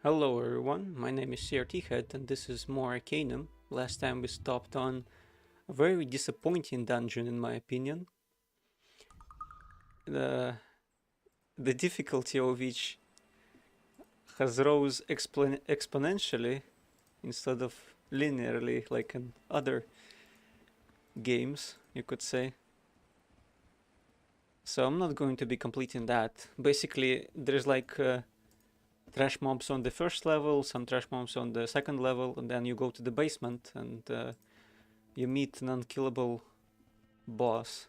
Hello everyone, my name is CRT Head and this is more Arcanum. Last time we stopped on a very disappointing dungeon in my opinion. The difficulty of which has rose exponentially instead of linearly like in other games, you could say. So I'm not going to be completing that. Basically, there's like trash mobs on the first level, some trash mobs on the second level, and then you go to the basement and you meet an unkillable boss.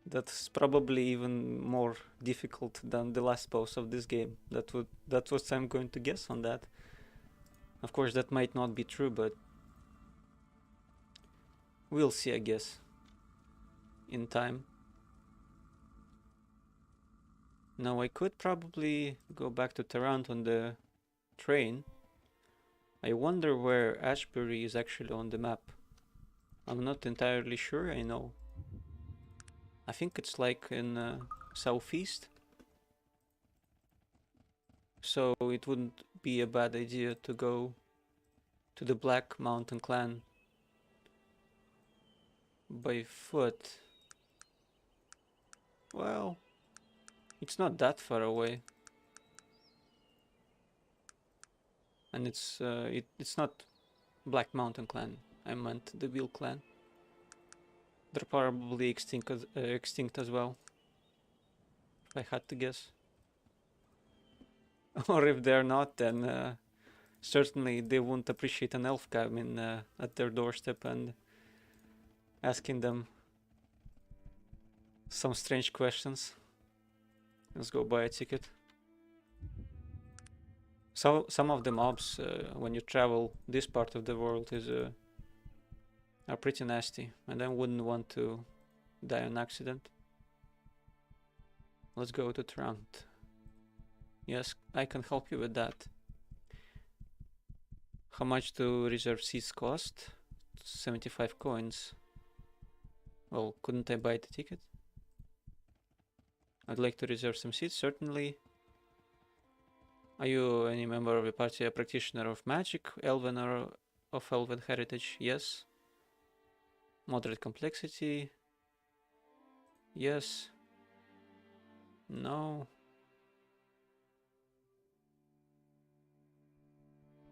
That's probably even more difficult than the last boss of this game. That's what I'm going to guess on that. Of course, that might not be true, but we'll see, I guess, in time. Now I could probably go back to Tarant on the train. I wonder where Ashbury is actually on the map. I'm not entirely sure, I know. I think it's like in southeast. So it wouldn't be a bad idea to go to the Black Mountain Clan by foot. Well, it's not that far away. And it's not Black Mountain Clan. I meant the Wheel Clan. They're probably extinct as well, if I had to guess. Or if they're not, then certainly they won't appreciate an elf coming at their doorstep and asking them some strange questions. Let's go buy a ticket. So some of the mobs, when you travel this part of the world, are pretty nasty, and I wouldn't want to die on accident. Let's go to Trant. Yes, I can help you with that. How much do reserve seats cost? 75 coins. Well, couldn't I buy the ticket? I'd like to reserve some seats, certainly. Are you any member of the party, a practitioner of magic, elven or of elven heritage? Yes. Moderate complexity? Yes. No.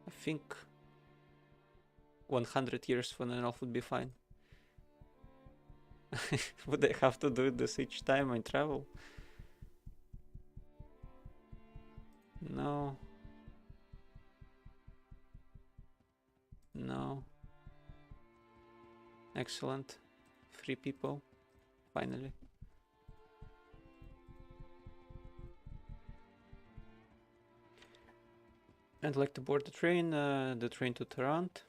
I think 100 years for an elf would be fine. Would I have to do this each time I travel? No. No. Excellent. 3 people. Finally. I'd like to board the train to Tarant.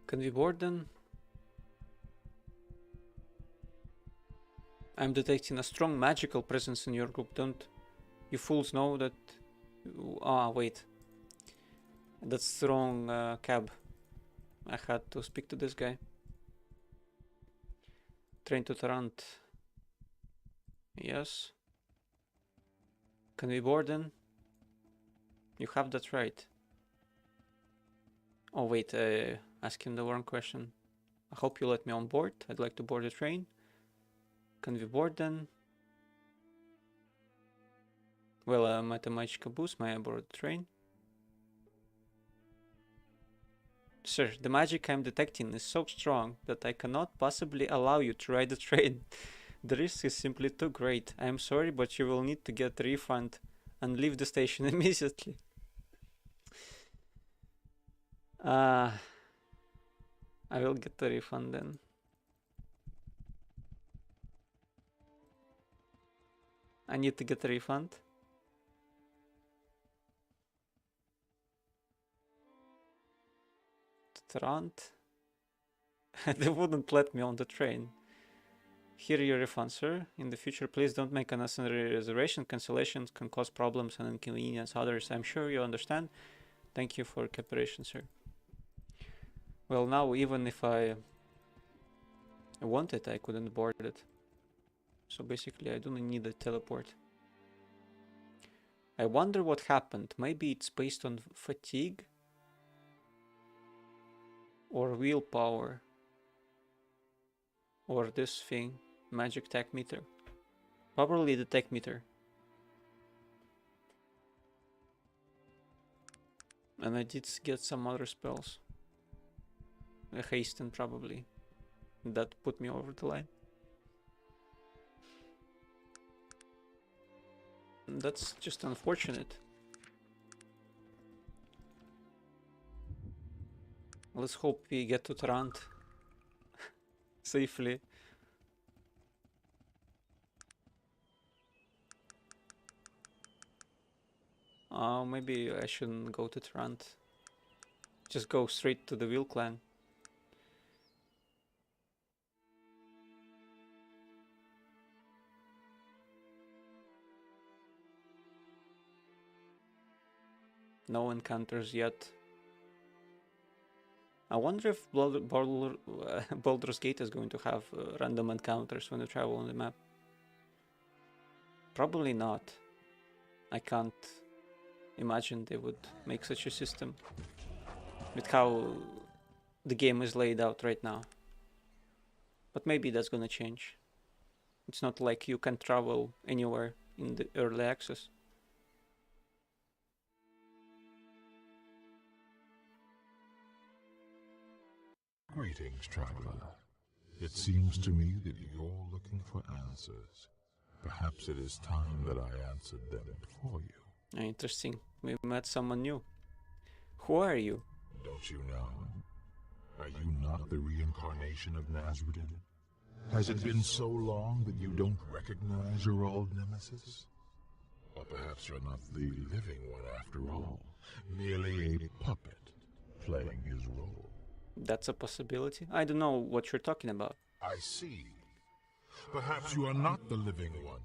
Can we board then? I'm detecting a strong magical presence in your group. Don't you fools know that? Ah, wait. That's the wrong cab. I had to speak to this guy. Train to Tarant. Yes. Can we board then? You have that right. Oh wait, asking the wrong question. I hope you let me on board. I'd like to board the train. Can we board then? Well, I'm at a magical boost. May I board the train? Sir, the magic I'm detecting is so strong that I cannot possibly allow you to ride the train. The risk is simply too great. I am sorry, but you will need to get a refund and leave the station immediately. I will get the refund then. I need to get a refund. Trant. They wouldn't let me on the train. Here your refund, sir. In the future, please don't make unnecessary reservation. Cancellations can cause problems and inconvenience others. I'm sure you understand. Thank you for cooperation, sir. Well, now even if I wanted, I couldn't board it. So basically, I don't need a teleport. I wonder what happened. Maybe it's based on fatigue? Or willpower? Or this thing. Magic tech meter. Probably the tech meter. And I did get some other spells. A hasten probably. That put me over the line. That's just unfortunate. Let's hope we get to Tarant safely. Maybe I shouldn't go to Tarant. Just go straight to the Wheel Clan. No encounters yet. I wonder if Baldur's Gate is going to have random encounters when you travel on the map. Probably not. I can't imagine they would make such a system with how the game is laid out right now. But maybe that's gonna change. It's not like you can travel anywhere in the early access. Greetings, traveler. It seems to me that you're looking for answers. Perhaps it is time that I answered them for you. Interesting. We met someone new. Who are you? Don't you know? Are you not the reincarnation of Nazruddin? Has it been so long that you don't recognize your old nemesis? Or perhaps you're not the living one after all, merely a puppet playing his role. That's a possibility. I don't know what you're talking about. I see. Perhaps you are not the living one.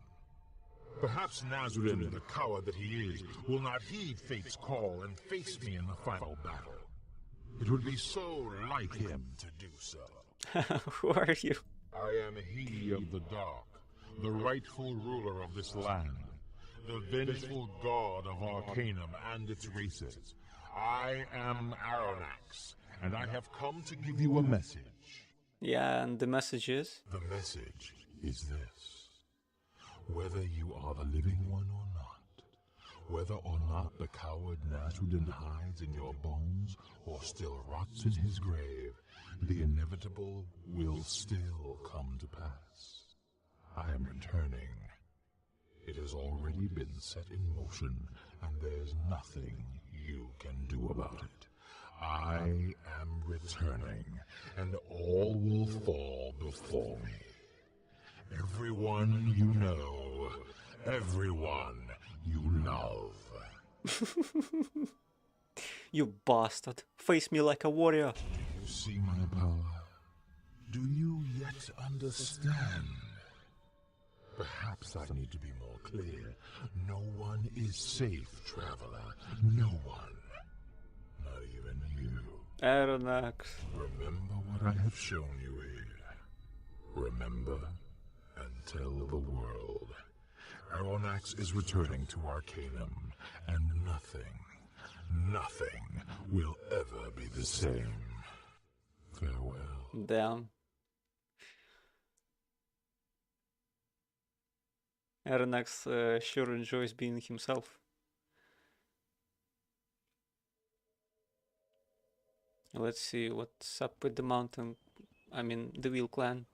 Perhaps Nazruddin, the coward that he is, will not heed fate's call and face me in the final battle. It would be so like him to do so. Who are you? I am he of the dark, the rightful ruler of this land, the vengeful god of Arcanum and its races. I am Aranax, and I have come to give you a message. Yeah, and the message is? The message is this. Whether you are the living one or not, whether or not the coward Nazruddin hides in your bones or still rots in his grave, the inevitable will still come to pass. I am returning. It has already been set in motion, and there's nothing you can do about it. I am returning, and all will fall before me. Everyone you know, everyone you love. You bastard. Face me like a warrior. Do you see my power? Do you yet understand? Perhaps I need to be more clear. No one is safe, traveler. No one. Not even you. Aranax. Remember what I have shown you here. Remember and tell the world. Aranax is returning to Arcanum, and nothing will ever be the same. Farewell. Damn. Aranax sure enjoys being himself. Let's see what's up with the mountain. I mean, the Wheel Clan.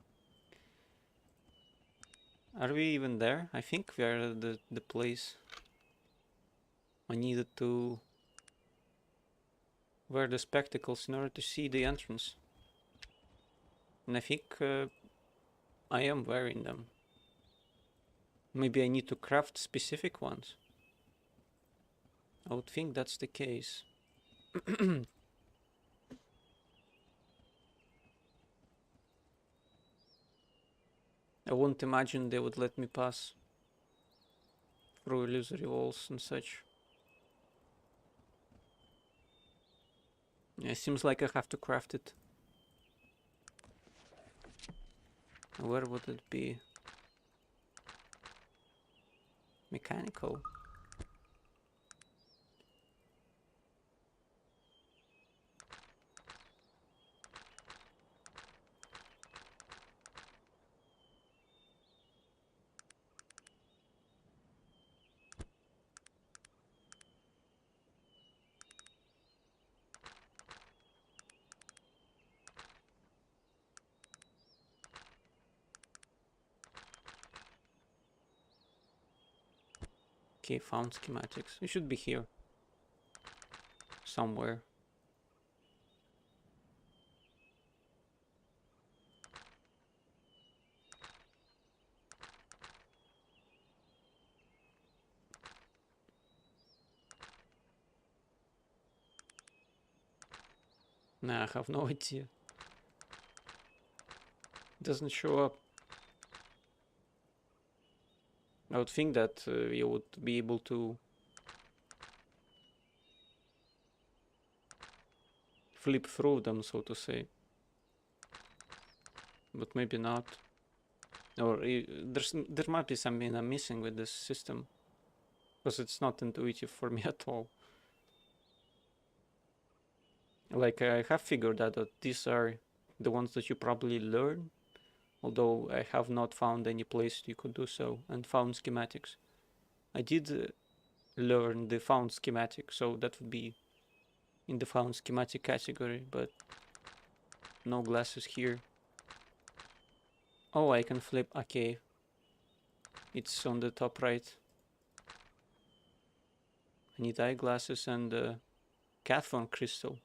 Are we even there? I think we are at the place. I needed to wear the spectacles in order to see the entrance. And I think I am wearing them. Maybe I need to craft specific ones. I would think that's the case. I wouldn't imagine they would let me pass through illusory walls and such. Yeah, it seems like I have to craft it. Where would it be? Mechanical. Okay, found schematics. It should be here. Somewhere. Nah, I have no idea. Doesn't show up. I would think that you would be able to flip through them, so to say. But maybe not. Or there might be something I'm missing with this system. Because it's not intuitive for me at all. Like, I have figured out that these are the ones that you probably learn. Although I have not found any place you could do so. And found schematics. I did learn the found schematic, so that would be in the found schematic category, but no glasses here. Oh, I can flip. Okay, it's on the top right. I need eyeglasses and Catphone crystal.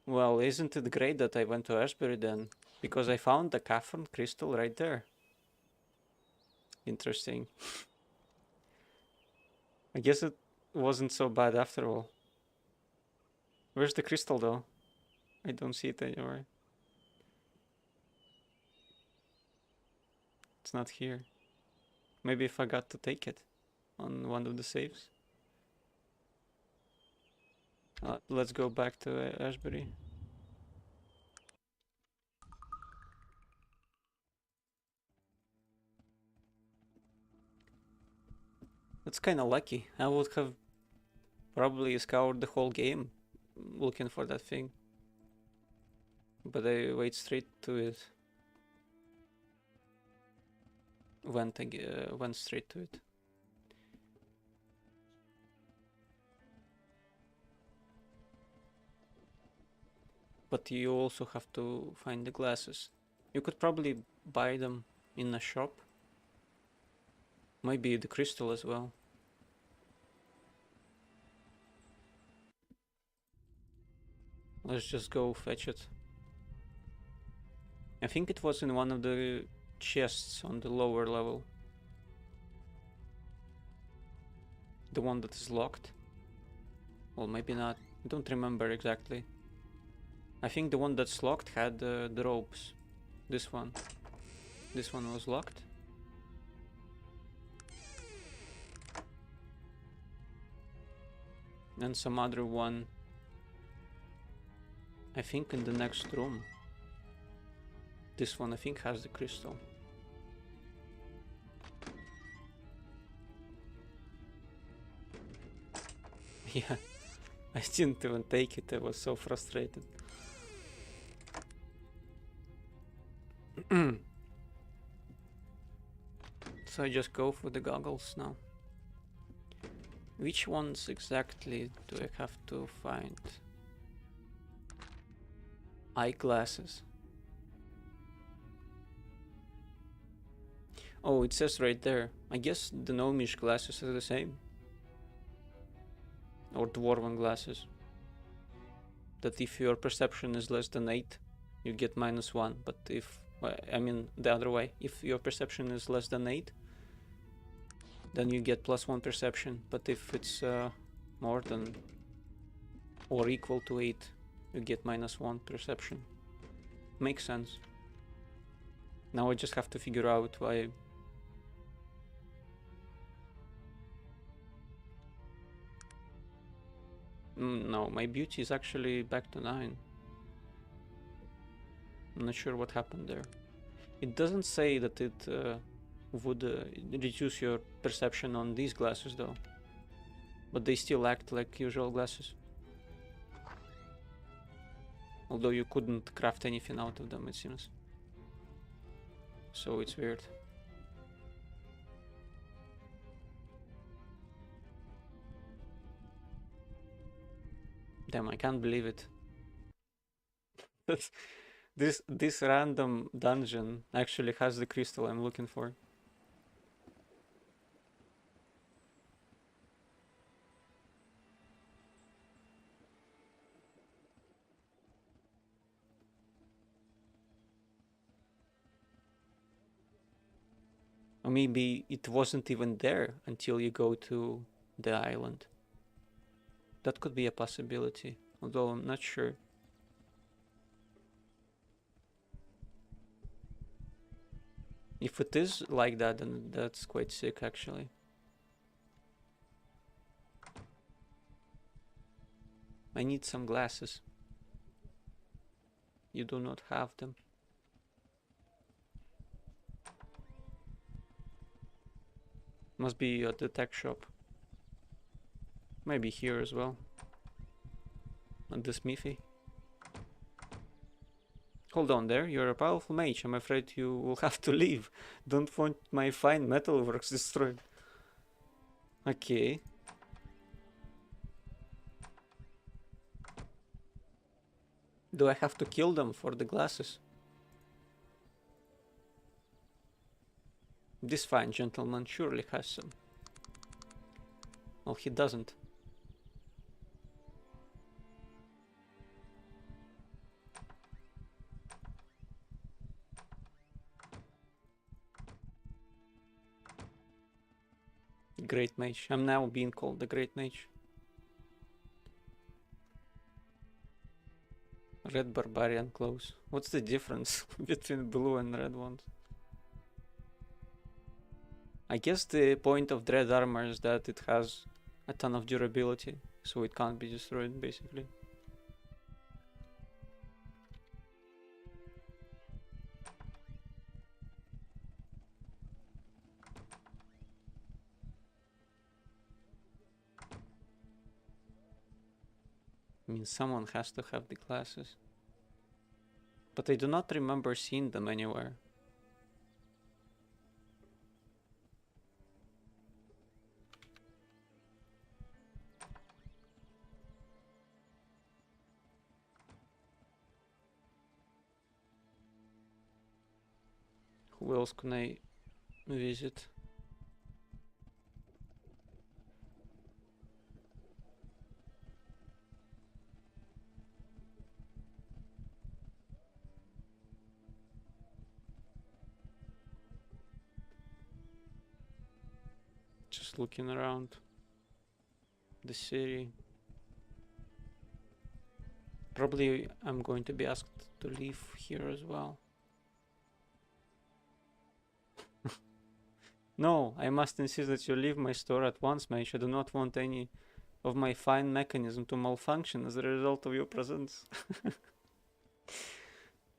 Well, isn't it great that I went to Ashbury then? Because I found the Catphone crystal right there. Interesting. I guess it wasn't so bad after all. Where's the crystal though? I don't see it anywhere. It's not here. Maybe if I got to take it on one of the saves. Let's go back to Ashbury. That's kind of lucky. I would have probably scoured the whole game looking for that thing. But I went straight to it. Went straight to it. But you also have to find the glasses. You could probably buy them in a shop. Maybe the crystal as well. Let's just go fetch it. I think it was in one of the chests on the lower level. The one that is locked. Well, maybe not. I don't remember exactly. I think the one that's locked had the ropes. This one. This one was locked. And some other one. I think in the next room. This one I think has the crystal. Yeah, I didn't even take it, I was so frustrated. So I just go for the goggles now. Which ones exactly do I have to find? Eyeglasses. Oh, it says right there. I guess the gnomish glasses are the same. Or dwarven glasses. That if your perception is less than 8, you get -1. But if, I mean the other way, if your perception is less than 8, then you get +1 perception. But if it's more than or equal to 8, you get -1 perception. Makes sense. Now I just have to figure out why. No, my beauty is actually back to 9. I'm not sure what happened there. It doesn't say that it would reduce your perception on these glasses though. But they still act like usual glasses. Although you couldn't craft anything out of them, it seems. So it's weird. Damn, I can't believe it. This random dungeon actually has the crystal I'm looking for. Or maybe it wasn't even there until you go to the island. That could be a possibility, although I'm not sure. If it is like that, then that's quite sick, actually. I need some glasses. You do not have them. Must be at the tech shop. Maybe here as well. At the smithy. Hold on there, you're a powerful mage. I'm afraid you will have to leave. Don't want my fine metalworks destroyed. Okay. Do I have to kill them for the glasses? This fine gentleman surely has some. Well, he doesn't. Great mage. I'm now being called the Great Mage. Red barbarian clothes. What's the difference between blue and red ones? I guess the point of dread armor is that it has a ton of durability, so it can't be destroyed, basically. I mean, someone has to have the glasses. But I do not remember seeing them anywhere. Who else can I visit? Just looking around the city. Probably I'm going to be asked to leave here as well. No, I must insist that you leave my store at once, mage. I do not want any of my fine mechanism to malfunction as a result of your presence.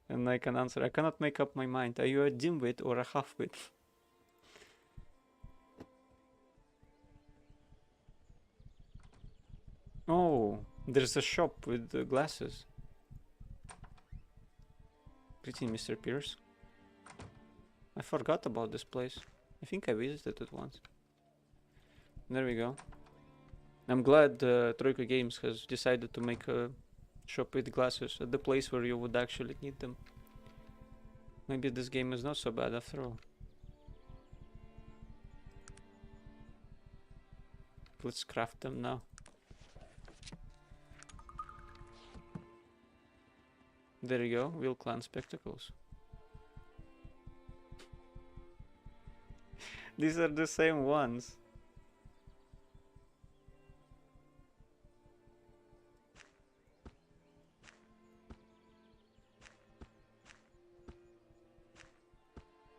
And I can answer, I cannot make up my mind. Are you a dimwit or a halfwit? Oh, there's a shop with glasses. Pretty, Mr. Pierce. I forgot about this place. I think I visited it once. There we go. I'm glad Troika Games has decided to make a shop with glasses at the place where you would actually need them. Maybe this game is not so bad after all. Let's craft them now. There you go, Will Clan spectacles. These are the same ones.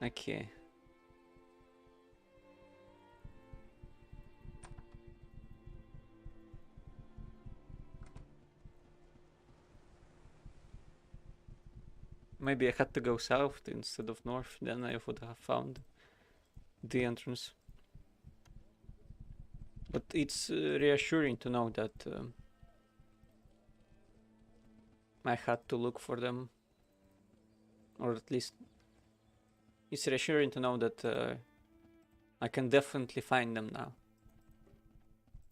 Okay. Maybe I had to go south instead of north, then I would have found the entrance. But it's reassuring to know that I had to look for them, or at least it's reassuring to know that I can definitely find them now.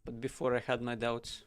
But before I had my doubts.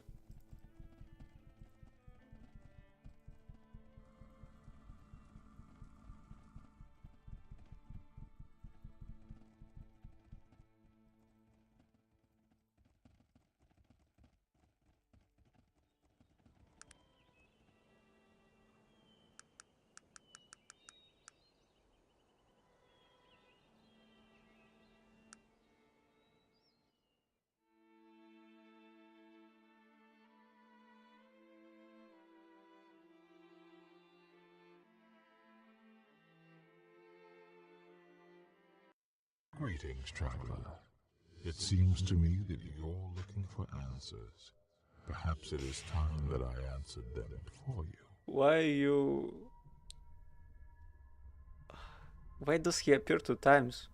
Greetings, traveler. It seems to me that you're looking for answers. Perhaps it is time that I answered them for you. Why does he appear 2 times?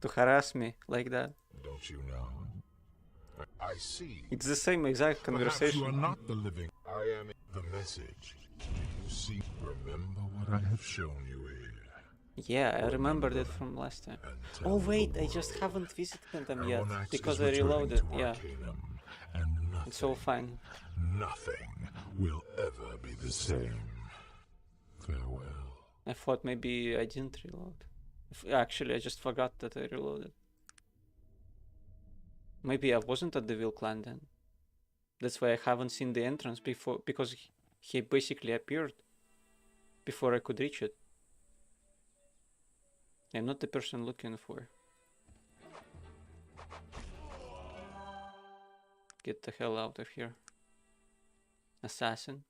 To harass me like that? Don't you know? I see. It's the same exact conversation. Perhaps you are not the living. I am the message. You see, remember what I have shown you here. Yeah, I remembered it from last time. Oh wait, I just haven't visited them yet because I reloaded. Yeah, Arcanum, and it's all fine. nothing will ever be the same. Farewell. I thought maybe I didn't reload. Actually, I just forgot that I reloaded. Maybe I wasn't at the Will Clan then. That's why I haven't seen the entrance before, because he basically appeared before I could reach it. I'm not the person looking for. Get the hell out of here. Assassin.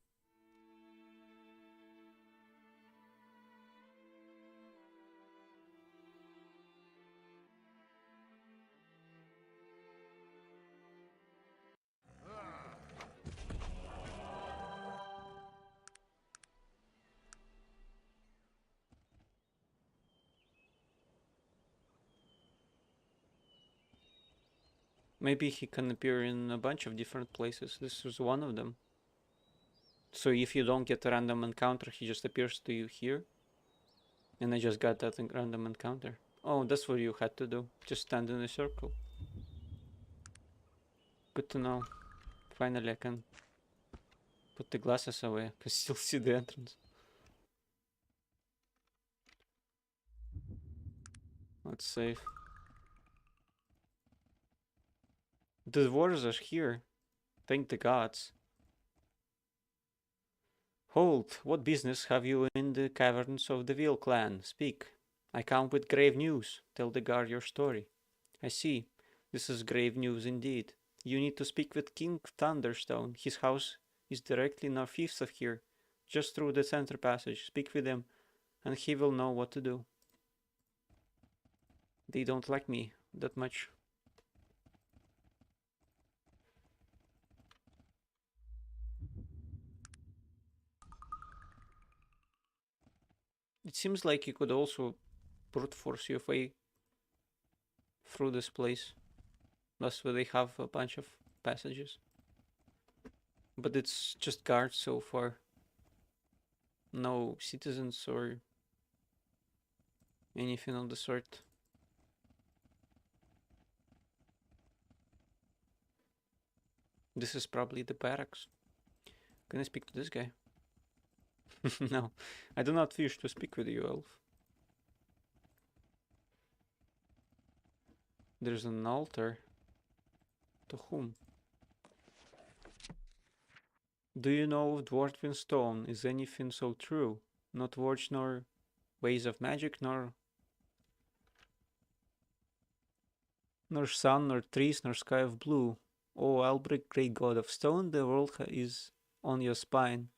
Maybe he can appear in a bunch of different places. This is one of them. So if you don't get a random encounter, he just appears to you here. And I just got that random encounter. Oh, that's what you had to do. Just stand in a circle. Good to know. Finally I can put the glasses away. I can still see the entrance. Let's save. The dwarves are here. Thank the gods. Hold, what business have you in the caverns of the Vil clan? Speak. I come with grave news. Tell the guard your story. I see. This is grave news indeed. You need to speak with King Thunderstone. His house is directly northeast of here, just through the center passage. Speak with him, and he will know what to do. They don't like me that much. It seems like you could also brute force your way through this place. That's where they have a bunch of passages. But it's just guards so far. No citizens or anything of the sort. This is probably the barracks. Can I speak to this guy? No, I do not wish to speak with you, elf. There's an altar. To whom? Do you know of Dwarven stone? Is anything so true? Not words nor ways of magic, nor sun, nor trees, nor sky of blue. O Albric, great god of stone, the world is on your spine.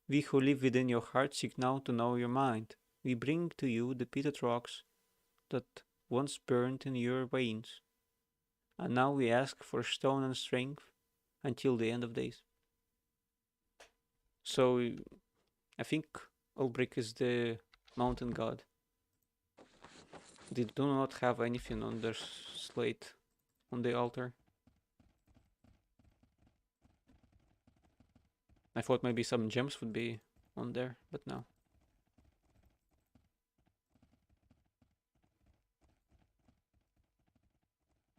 We who live within your heart seek now to know your mind. We bring to you the pitted rocks that once burned in your veins. And now we ask for stone and strength until the end of days. So, I think Ulbrich is the mountain god. They do not have anything on their slate, on the altar. I thought maybe some gems would be on there, but no.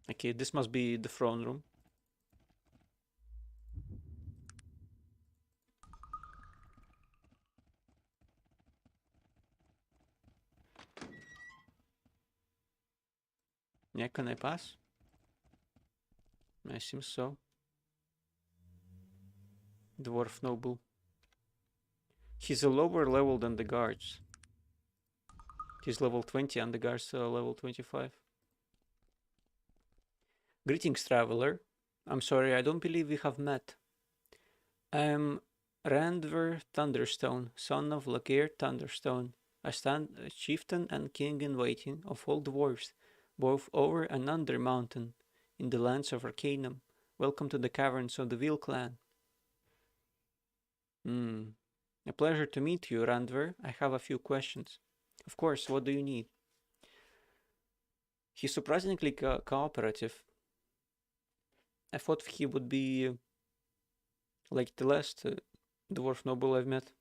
Okay, this must be the throne room. Yeah, can I pass? I seem so. Dwarf noble. He's a lower level than the guards. He's level 20 and the guards are level 25. Greetings, traveler. I'm sorry, I don't believe we have met. I'm Randver Thunderstone, son of Lageir Thunderstone, a chieftain and king in waiting of all dwarves. both over and under mountain, in the lands of Arcanum. Welcome to the caverns of the Veil clan. A pleasure to meet you, Randver. I have a few questions. Of course, what do you need? He's surprisingly cooperative. I thought he would be like the last dwarf noble I've met.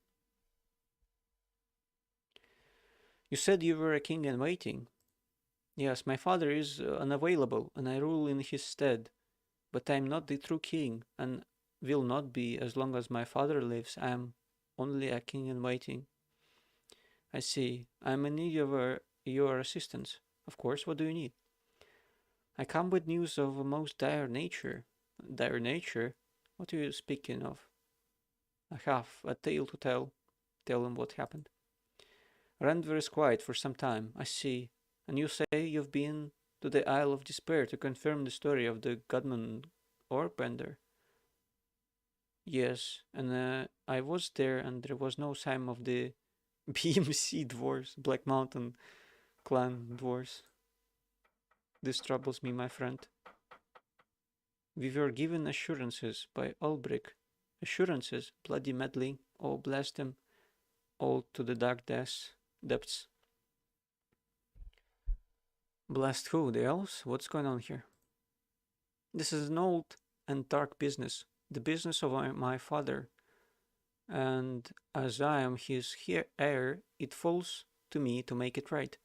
You said you were a king in waiting. Yes, my father is unavailable, and I rule in his stead. But I am not the true king, and will not be as long as my father lives. I am only a king in waiting. I see. I am in need of your assistance. Of course, what do you need? I come with news of a most dire nature. Dire nature? What are you speaking of? I have a tale to tell. Tell him what happened. Randver is quiet for some time. I see. And you say you've been to the Isle of Despair to confirm the story of the Godman Orbender? Yes, and I was there, and there was no sign of the BMC dwarves, Black Mountain clan dwarves. This troubles me, my friend. We were given assurances by Ulbrich. Assurances, bloody meddling. Oh, bless them all to the dark depths. Blast who? The elves? What's going on here? This is an old and dark business. The business of my father. And as I am his heir, it falls to me to make it right.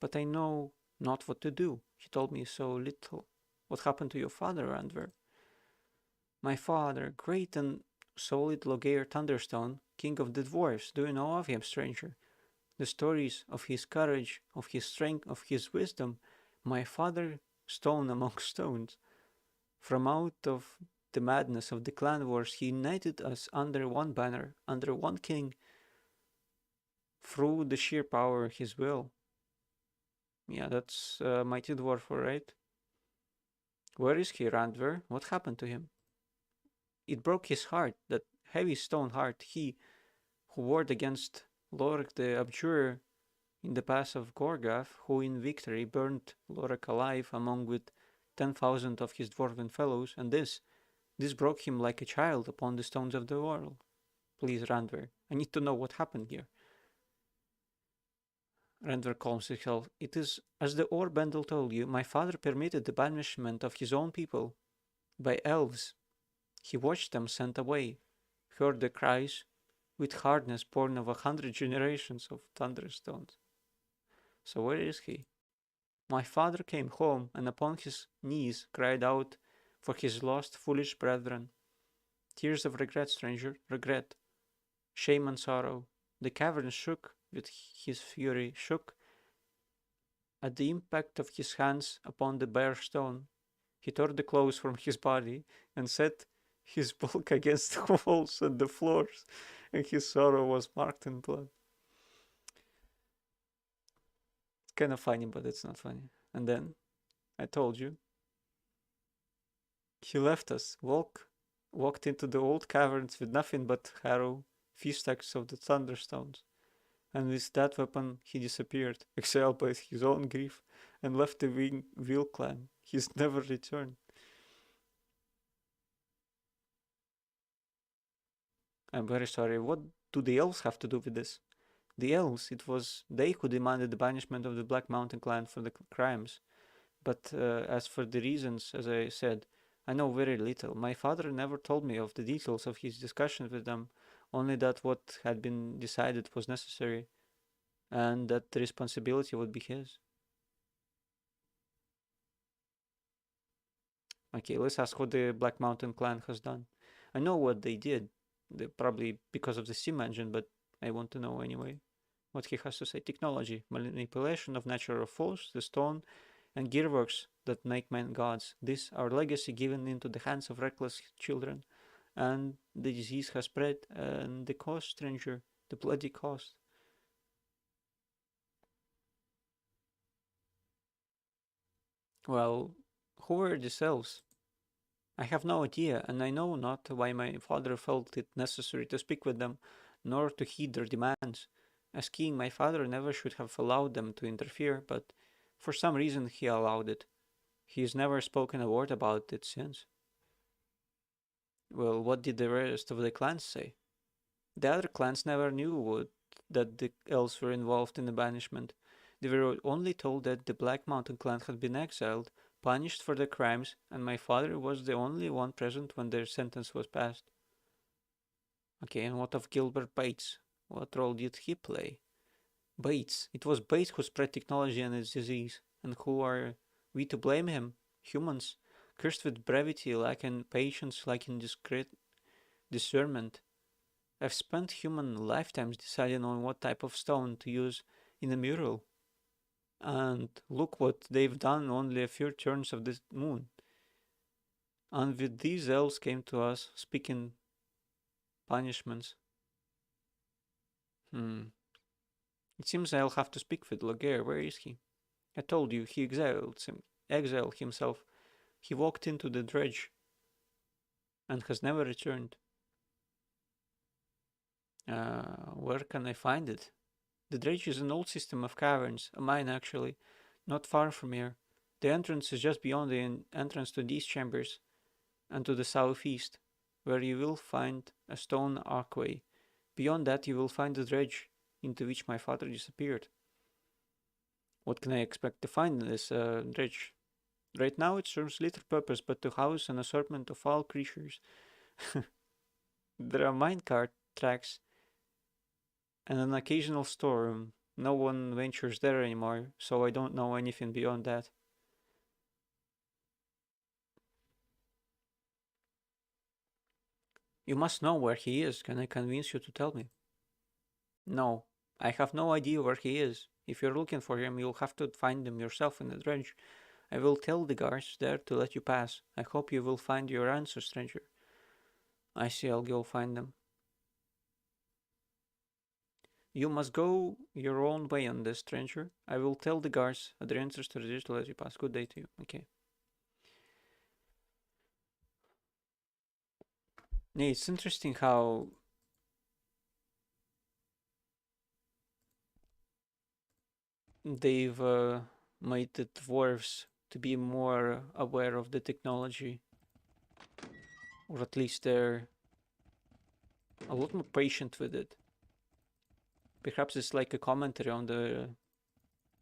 But I know not what to do. He told me so little. What happened to your father, Randver? My father, great and solid Logair Thunderstone, king of the dwarfs. Do you know of him, stranger? The stories of his courage, of his strength, of his wisdom. My father, stone among stones. From out of the madness of the clan wars, he united us under one banner, under one king, through the sheer power of his will. Yeah, that's mighty dwarf, right? Where is he, Randver? What happened to him? It broke his heart, that heavy stone heart, he who warred against Lorik the Abjurer in the pass of Gorgath, who in victory burned Lorik alive among with 10,000 of his dwarven fellows, and this broke him like a child upon the stones of the world. Please, Randver, I need to know what happened here. Randver calms himself. It is as the Orbendel told you, my father permitted the banishment of his own people by elves. He watched them sent away, heard the cries, with hardness born of 100 generations of thunderstones. So where is he? My father came home, and upon his knees cried out for his lost foolish brethren. Tears of regret, stranger, regret, shame and sorrow. The cavern shook with his fury, shook at the impact of his hands upon the bare stone. He tore the clothes from his body and set his bulk against the walls and the floors, and his sorrow was marked in blood. It's kind of funny, but it's not funny. And then, I told you, he left us, walked into the old caverns with nothing but harrow, feast axes of the thunderstones. And with that weapon he disappeared, exiled by his own grief, and left the Veil clan. He's never returned. I'm very sorry. What do the elves have to do with this? The elves, it was they who demanded the banishment of the Black Mountain clan for the crimes. But as for the reasons, as I said, I know very little. My father never told me of the details of his discussions with them, only that what had been decided was necessary, and that the responsibility would be his. Okay, let's ask what the Black Mountain clan has done. I know what they did, probably because of the sim engine, but I want to know anyway what he has to say. Technology, manipulation of natural force, the stone, and gearworks that make men gods. This our legacy given into the hands of reckless children, and the disease has spread, and the cost, stranger, the bloody cost. Well, who were these elves? I have no idea, and I know not why my father felt it necessary to speak with them, nor to heed their demands. As king, my father never should have allowed them to interfere, but For some reason he allowed it. He's never spoken a word about it since. Well, what did the rest of the clans say? The other clans never knew that the elves were involved in the banishment. They were only told that the Black Mountain clan had been exiled, punished for their crimes, and my father was the only one present when their sentence was passed. Okay, and what of Gilbert Bates? What role did he play? Bates. It was Bates who spread technology and its disease. And who are we to blame him? Humans, cursed with brevity, lacking patience, lacking discernment. I've spent human lifetimes deciding on what type of stone to use in a mural. And look what they've done only a few turns of the moon. And with these elves came to us, speaking punishments. It seems I'll have to speak with Laguerre. Where is he? I told you, he exiled himself. He walked into the dredge and has never returned. Where can I find it? The dredge is an old system of caverns, a mine actually, not far from here. The entrance is just beyond the entrance to these chambers, and to the southeast, where you will find a stone archway. Beyond that you will find the dredge into which my father disappeared. What can I expect to find in this dredge? Right now it serves little purpose but to house an assortment of foul creatures. There are minecart tracks and an occasional storeroom. No one ventures there anymore, so I don't know anything beyond that. You must know where he is. Can I convince you to tell me? No, I have no idea where he is. If you're looking for him, you'll have to find him yourself in the dredge. I will tell the guards there to let you pass. I hope you will find your answer, stranger. I see, I'll go find them. You must go your own way on this, stranger. I will tell the guards at the entrance to the dredge to let you pass. Good day to you. Okay. Yeah, it's interesting how they've made the dwarves to be more aware of the technology, or at least they're a lot more patient with it. Perhaps it's like a commentary on the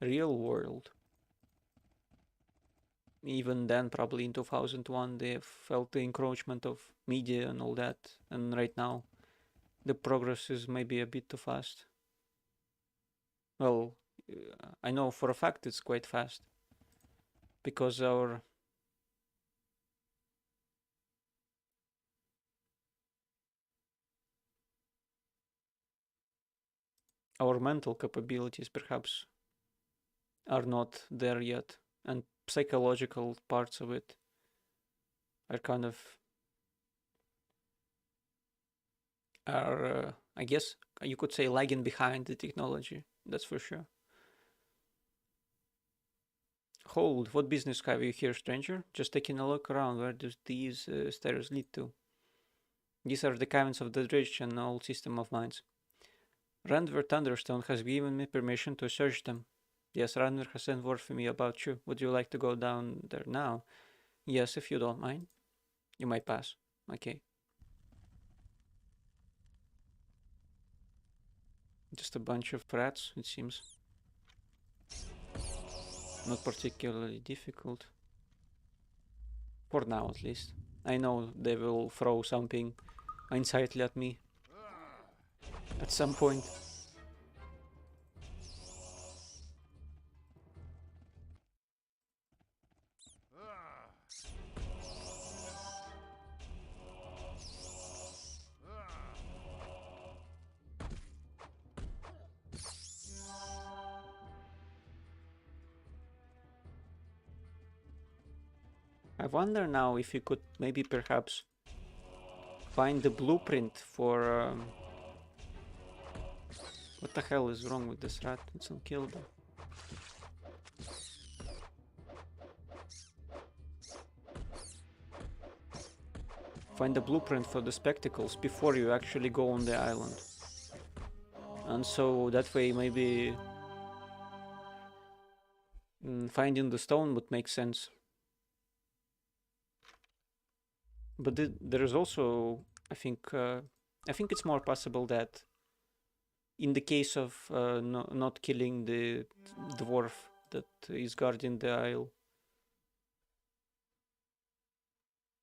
real world. Even then, probably in 2001, they felt the encroachment of media and all that, and right now the progress is maybe a bit too fast. Well, I know for a fact it's quite fast, because our mental capabilities perhaps are not there yet, and psychological parts of it are kind of I guess you could say lagging behind the technology, that's for sure. Hold, what business have you here, stranger? Just taking a look around. Where do these stairs lead to? These are the caverns of the dredge, an old system of mines. Randver Thunderstone has given me permission to search them. Yes, Randver has sent word for me about you. Would you like to go down there now? Yes, if you don't mind. You might pass. Okay. Just a bunch of rats, it seems. Not particularly difficult. For now, at least. I know they will throw something unsightly at me at some point. I wonder now if you could maybe perhaps find the blueprint for... what the hell is wrong with this rat? It's unkillable. Find the blueprint for the spectacles before you actually go on the island. And so that way maybe finding the stone would make sense. But there is also, I think it's more possible that in the case of not killing the dwarf that is guarding the isle,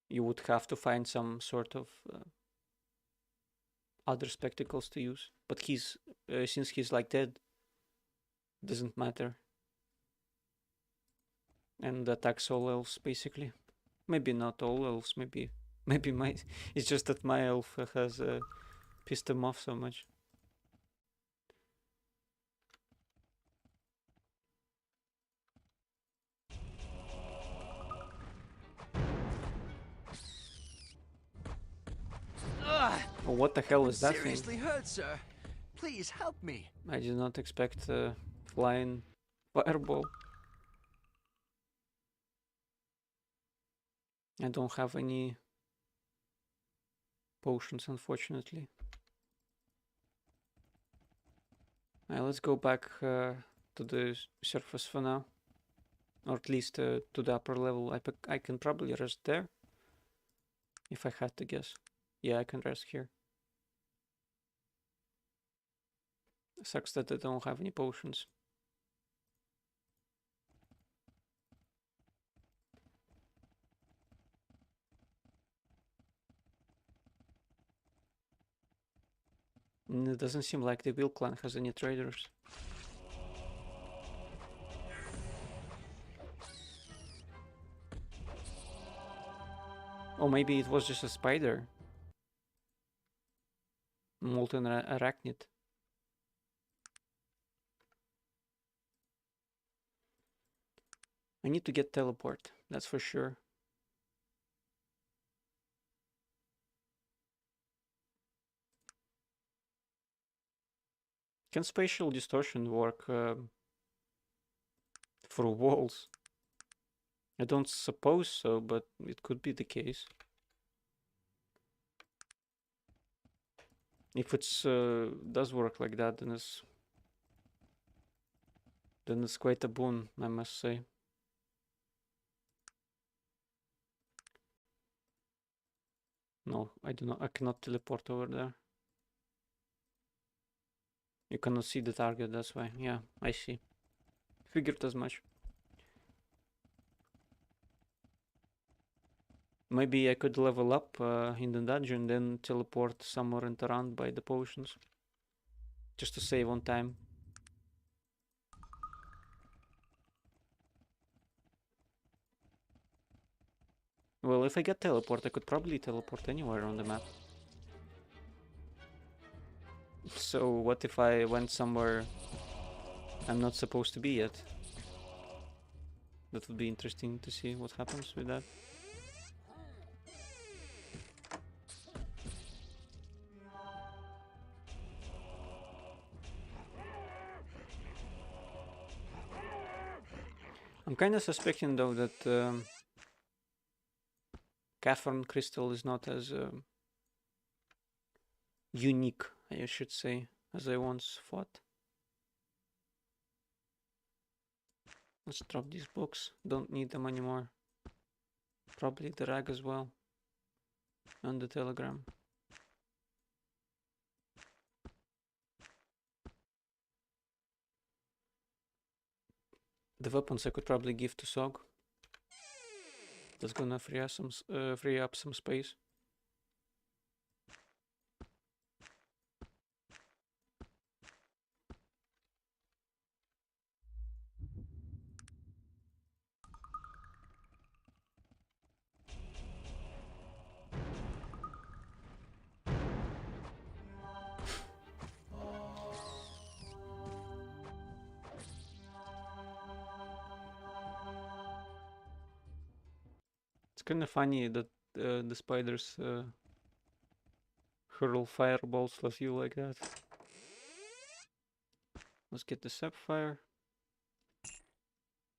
you would have to find some sort of other spectacles to use. But since he's like dead, doesn't matter. And attacks all elves basically. Maybe not all elves. Maybe my. It's just that my elf has pissed him off so much. Oh, what the hell is that thing? Seriously hurt, sir. Please help me. I did not expect a flying fireball. I don't have any potions, unfortunately. Let's go back to the surface for now. Or at least to the upper level. I can probably rest there. If I had to guess. Yeah, I can rest here. Sucks that I don't have any potions. And it doesn't seem like the Will clan has any traders. Or maybe it was just a spider. Molten arachnid. I need to get teleport, that's for sure. Can spatial distortion work for walls? I don't suppose so, but it could be the case. If it's does work like that, then it's quite a boon, I must say. No, I do not. I cannot teleport over there. You cannot see the target, that's why. Yeah, I see. Figured as much. Maybe I could level up in the dungeon, then teleport somewhere and around by the potions. Just to save on time. Well, if I get teleport, I could probably teleport anywhere on the map. So what if I went somewhere I'm not supposed to be yet? That would be interesting to see what happens with that. I'm kind of suspecting though that Cavern Crystal is not as unique, I should say, as I once thought. Let's drop these books, don't need them anymore. Probably the rag as well. And the telegram. The weapons I could probably give to Sog. That's gonna free up some space. It's kind of funny that the spiders hurl fireballs at you like that. Let's get the sapphire.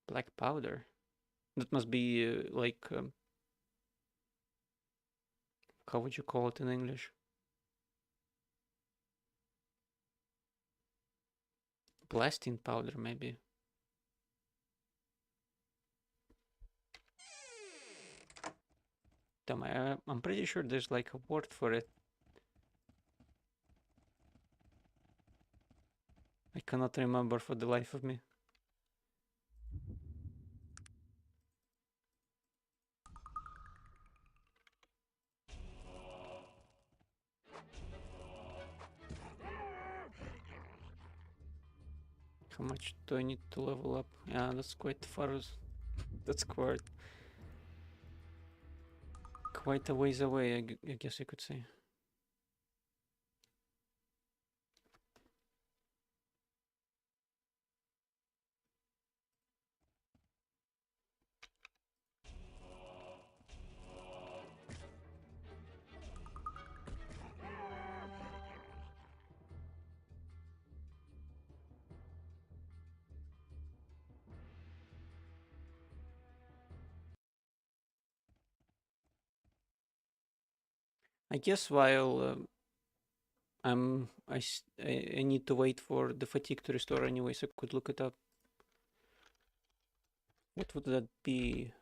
Black powder. That must be like... how would you call it in English? Blasting powder, maybe. item. I'm pretty sure there's like a word for it. I cannot remember for the life of me. How much do I need to level up? Yeah, that's quite far. That's quite a ways away, I guess you could say. I guess while I need to wait for the fatigue to restore anyways, I could look it up. What would that be?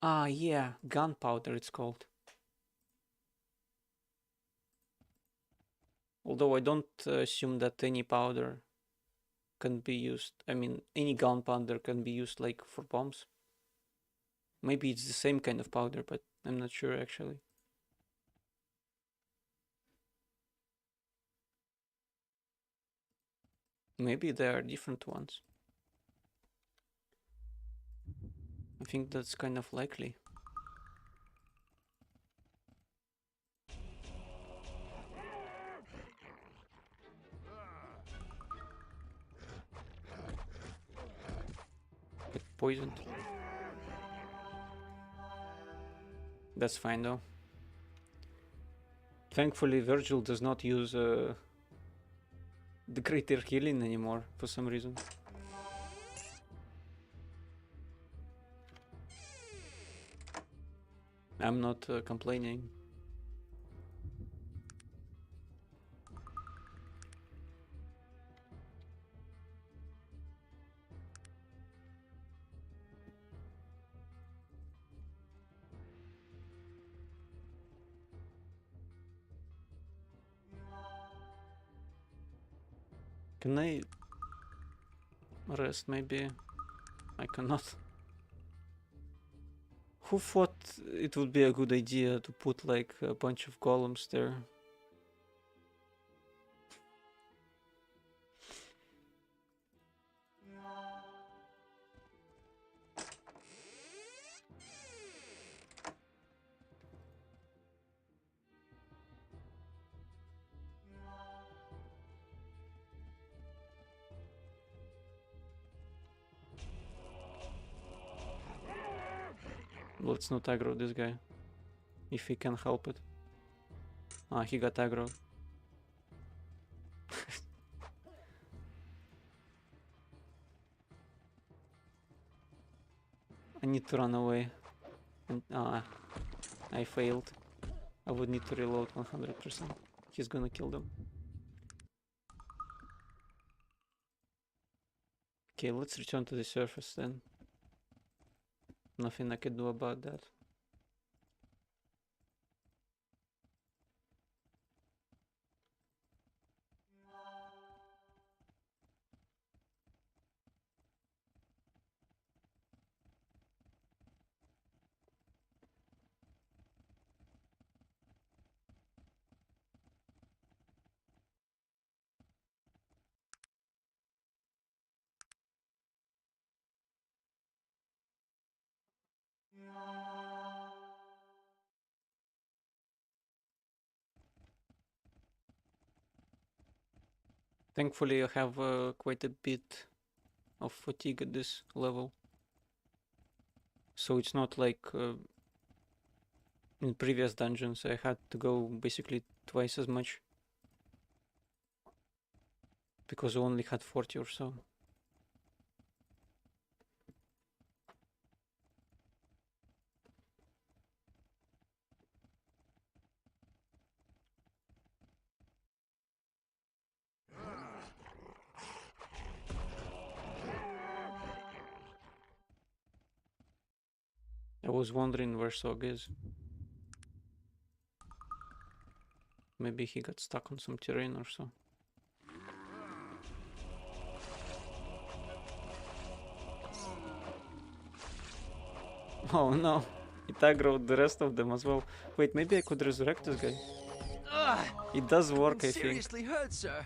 Ah, yeah, gunpowder it's called. Although I don't assume that any powder can be used. I mean, any gunpowder can be used like for bombs. Maybe it's the same kind of powder, but I'm not sure actually. Maybe there are different ones. I think that's kind of likely. Get poisoned. That's fine though. Thankfully, Virgil does not use the greater healing anymore for some reason. I'm not complaining. Can I rest maybe? I cannot. Who thought it would be a good idea to put like a bunch of columns there? Let's not aggro this guy. If he can help it. Ah, he got aggro. I need to run away. And I failed. I would need to reload 100%. He's gonna kill them. Okay, let's return to the surface then. Nothing I can do about that. Thankfully, I have quite a bit of fatigue at this level. So it's not like in previous dungeons I had to go basically twice as much. Because I only had 40 or so. was wondering where Sog is. Maybe he got stuck on some terrain or so. Oh no, it aggroed the rest of them as well. Wait, maybe I could resurrect this guy. It does work, I think. Seriously hurt, sir.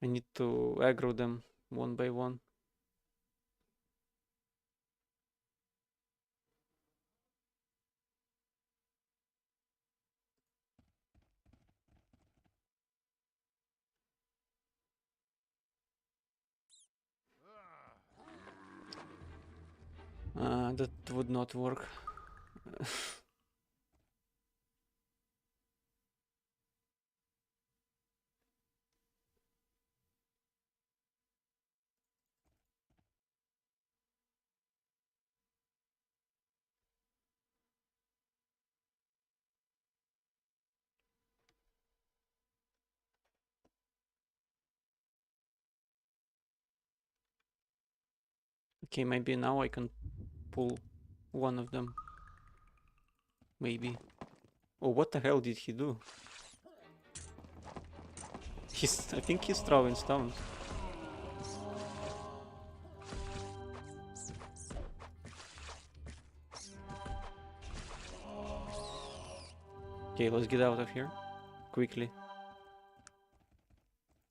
I need to aggro them one by one. That would not work. Okay, maybe now I can pull one of them. Maybe. Oh, what the hell did he do? I think he's throwing stones. Okay, let's get out of here quickly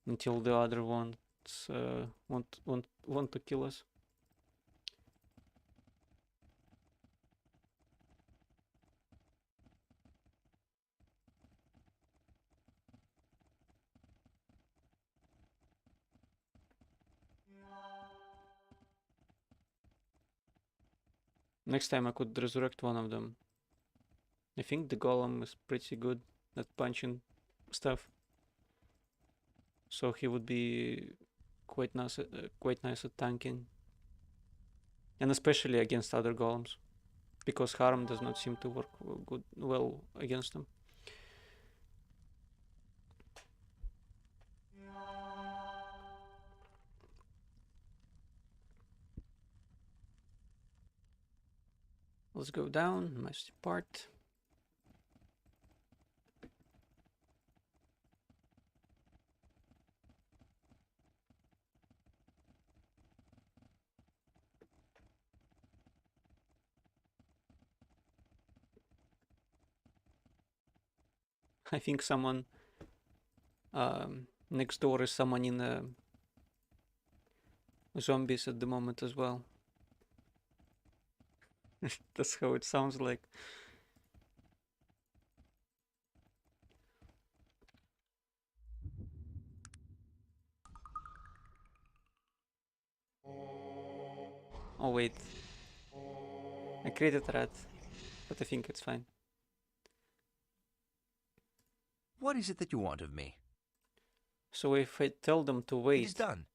until the other ones want to kill us. Next time I could resurrect one of them. I think the golem is pretty good at punching stuff, so he would be quite nice at tanking, and especially against other golems, because harm does not seem to work well against them. Let's go down, master part. I think someone next door is summoning zombies at the moment as well. That's how it sounds like. Oh wait, I created a rat, but I think it's fine. What is it that you want of me? So if I tell them to It is wait, done.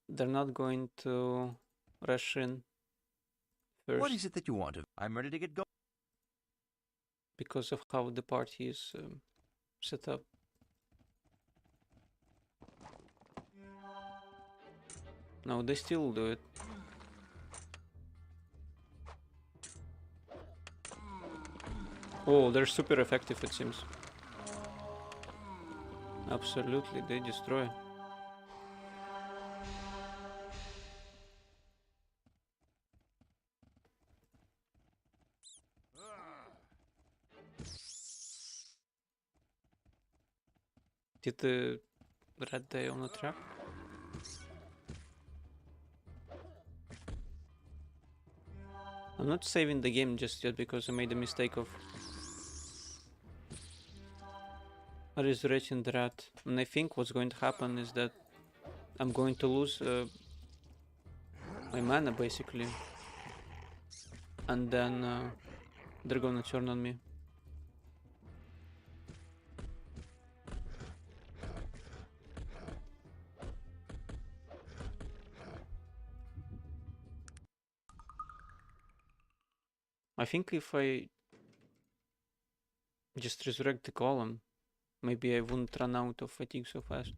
they're not going to rush in first. What is it that you want of? I'm ready to get going. Because of how the party is set up. No, they still do it. Oh, they're super effective, it seems. Absolutely, they destroy. Did the rat die on a trap? I'm not saving the game just yet because I made the mistake of resurrecting the rat. And I think what's going to happen is that I'm going to lose my mana basically. And then they're gonna turn on me. I think if I just resurrect the column, maybe I wouldn't run out of fatigue so fast.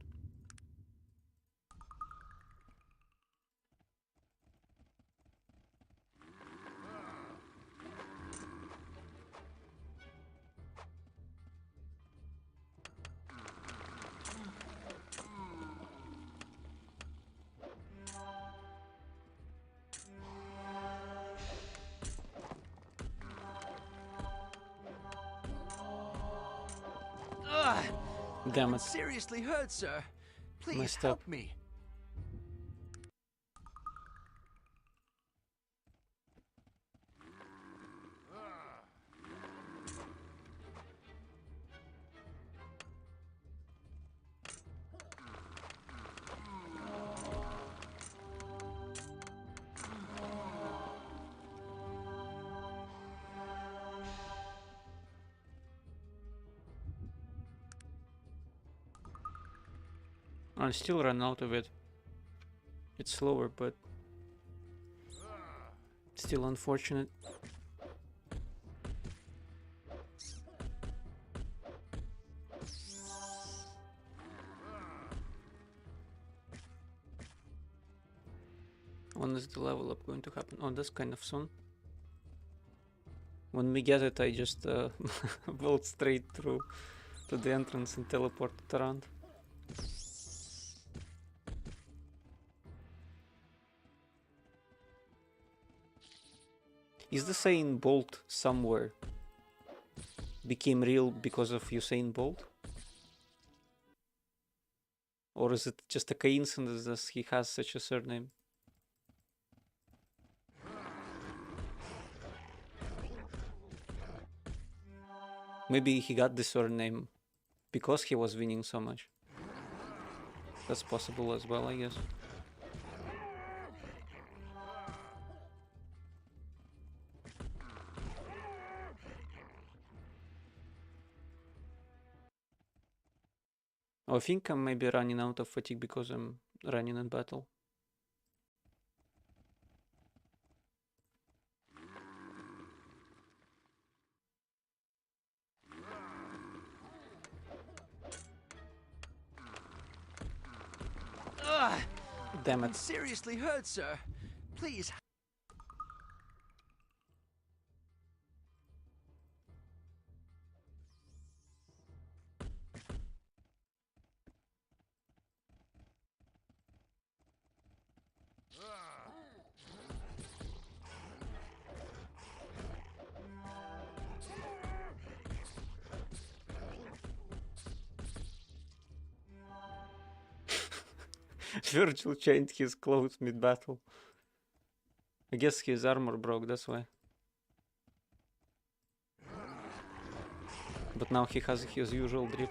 Damn I'm it. seriously hurt, sir. Please Messed up. help me. I still run out of it. It's slower, but still unfortunate. When is the level up going to happen? Oh, that's kind of soon. When we get it, I just vault straight through to the entrance and teleport it around. Is the Usain Bolt somewhere became real because of Usain Bolt? Or is it just a coincidence that he has such a surname? Maybe he got the surname because he was winning so much. That's possible as well, I guess. Oh, I think I'm maybe running out of fatigue because I'm running in battle. Damn I'm it. seriously hurt, sir. Please. Virgil changed his clothes mid-battle. I guess his armor broke, that's why. But now he has his usual drip.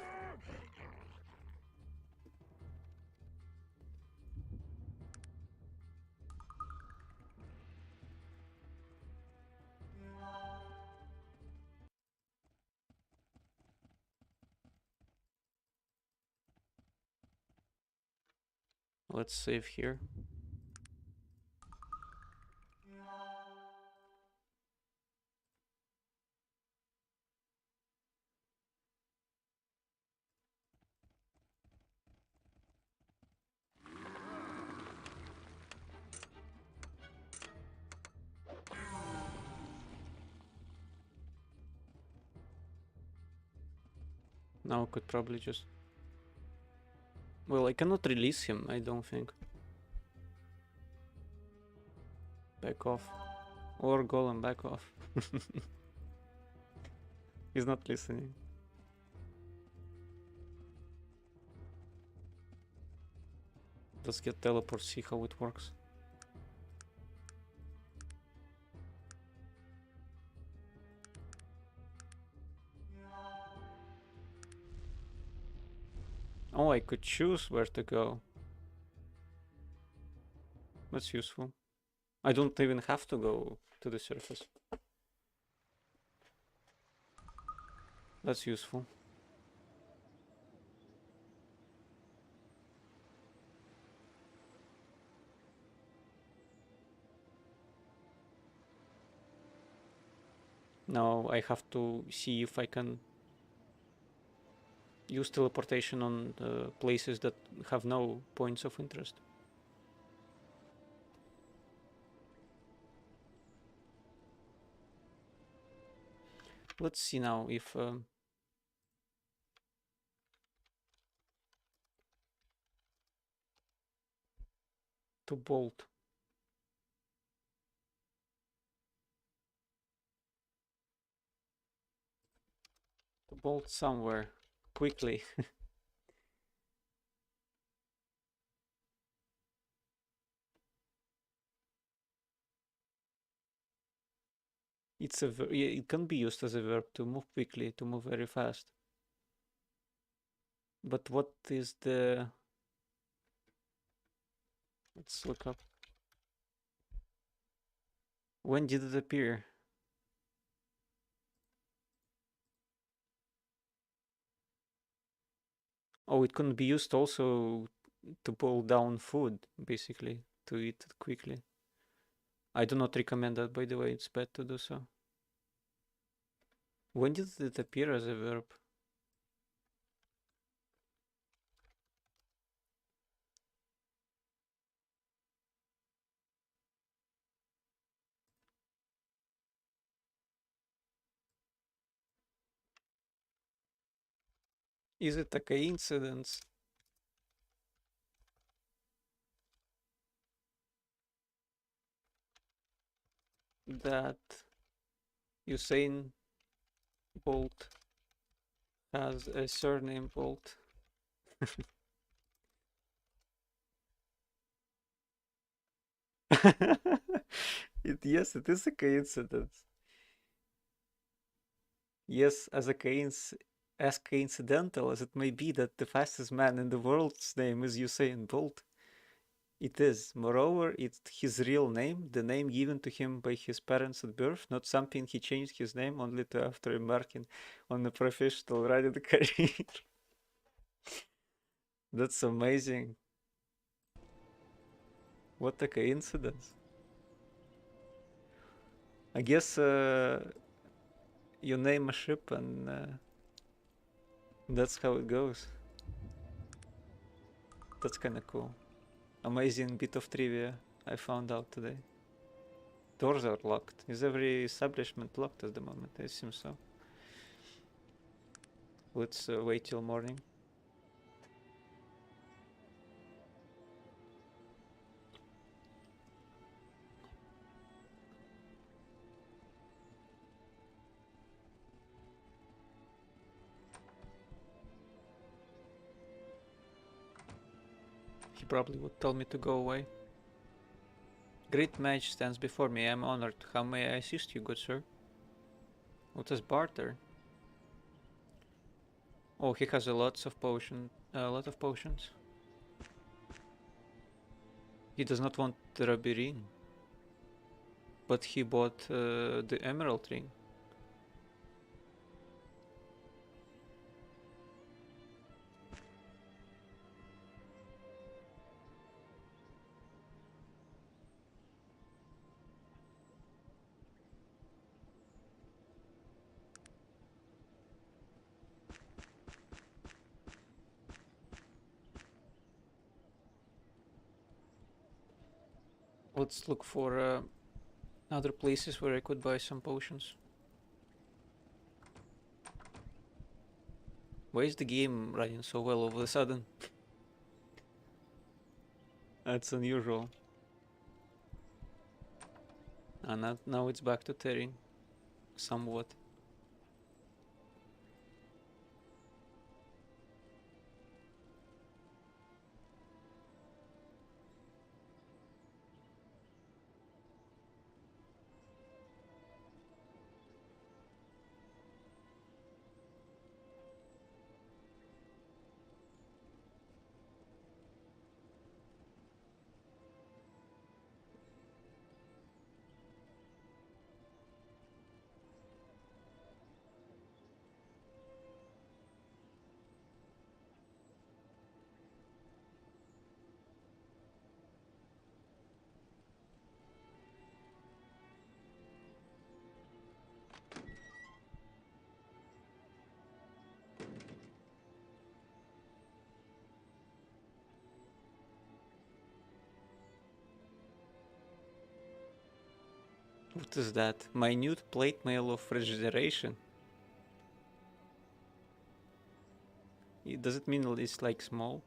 Let's save here. Now I could probably just... Well, I cannot release him, I don't think. Back off. Or Golem, back off. He's not listening. Let's get teleport, see how it works. Oh, I could choose where to go. That's useful. I don't even have to go to the surface. That's useful. Now I have to see if I can use teleportation on places that have no points of interest. Let's see now if to bolt. To bolt somewhere quickly. It's a yeah, it can be used as a verb to move quickly, to move very fast. But what is the... Let's look up. When did it appear? Oh, it can be used also to pull down food, basically, to eat it quickly. I do not recommend that, by the way, it's bad to do so. When did it appear as a verb? Is it a coincidence that Usain Bolt has a surname Bolt? Yes, it is a coincidence. Yes, as coincidental as it may be that the fastest man in the world's name is Usain Bolt, it is. Moreover, it's his real name, the name given to him by his parents at birth, not something he changed his name only to after embarking on a professional running career. That's amazing. What a coincidence. I guess you name a ship and that's how it goes. That's kind of cool. Amazing bit of trivia I found out today. Doors are locked. Is every establishment locked at the moment? I assume so. Let's wait till morning. He probably would tell me to go away. Great match stands before me. I am honored. How may I assist you, good sir? What is barter? Oh, he has a lot of potions. He does not want the ruby ring, but he bought the emerald ring. Let's look for other places where I could buy some potions. Why is the game running so well all of a sudden? That's unusual. And now it's back to tearing. Somewhat. What is that? Minute plate mail of refrigeration. Does it mean it's like small?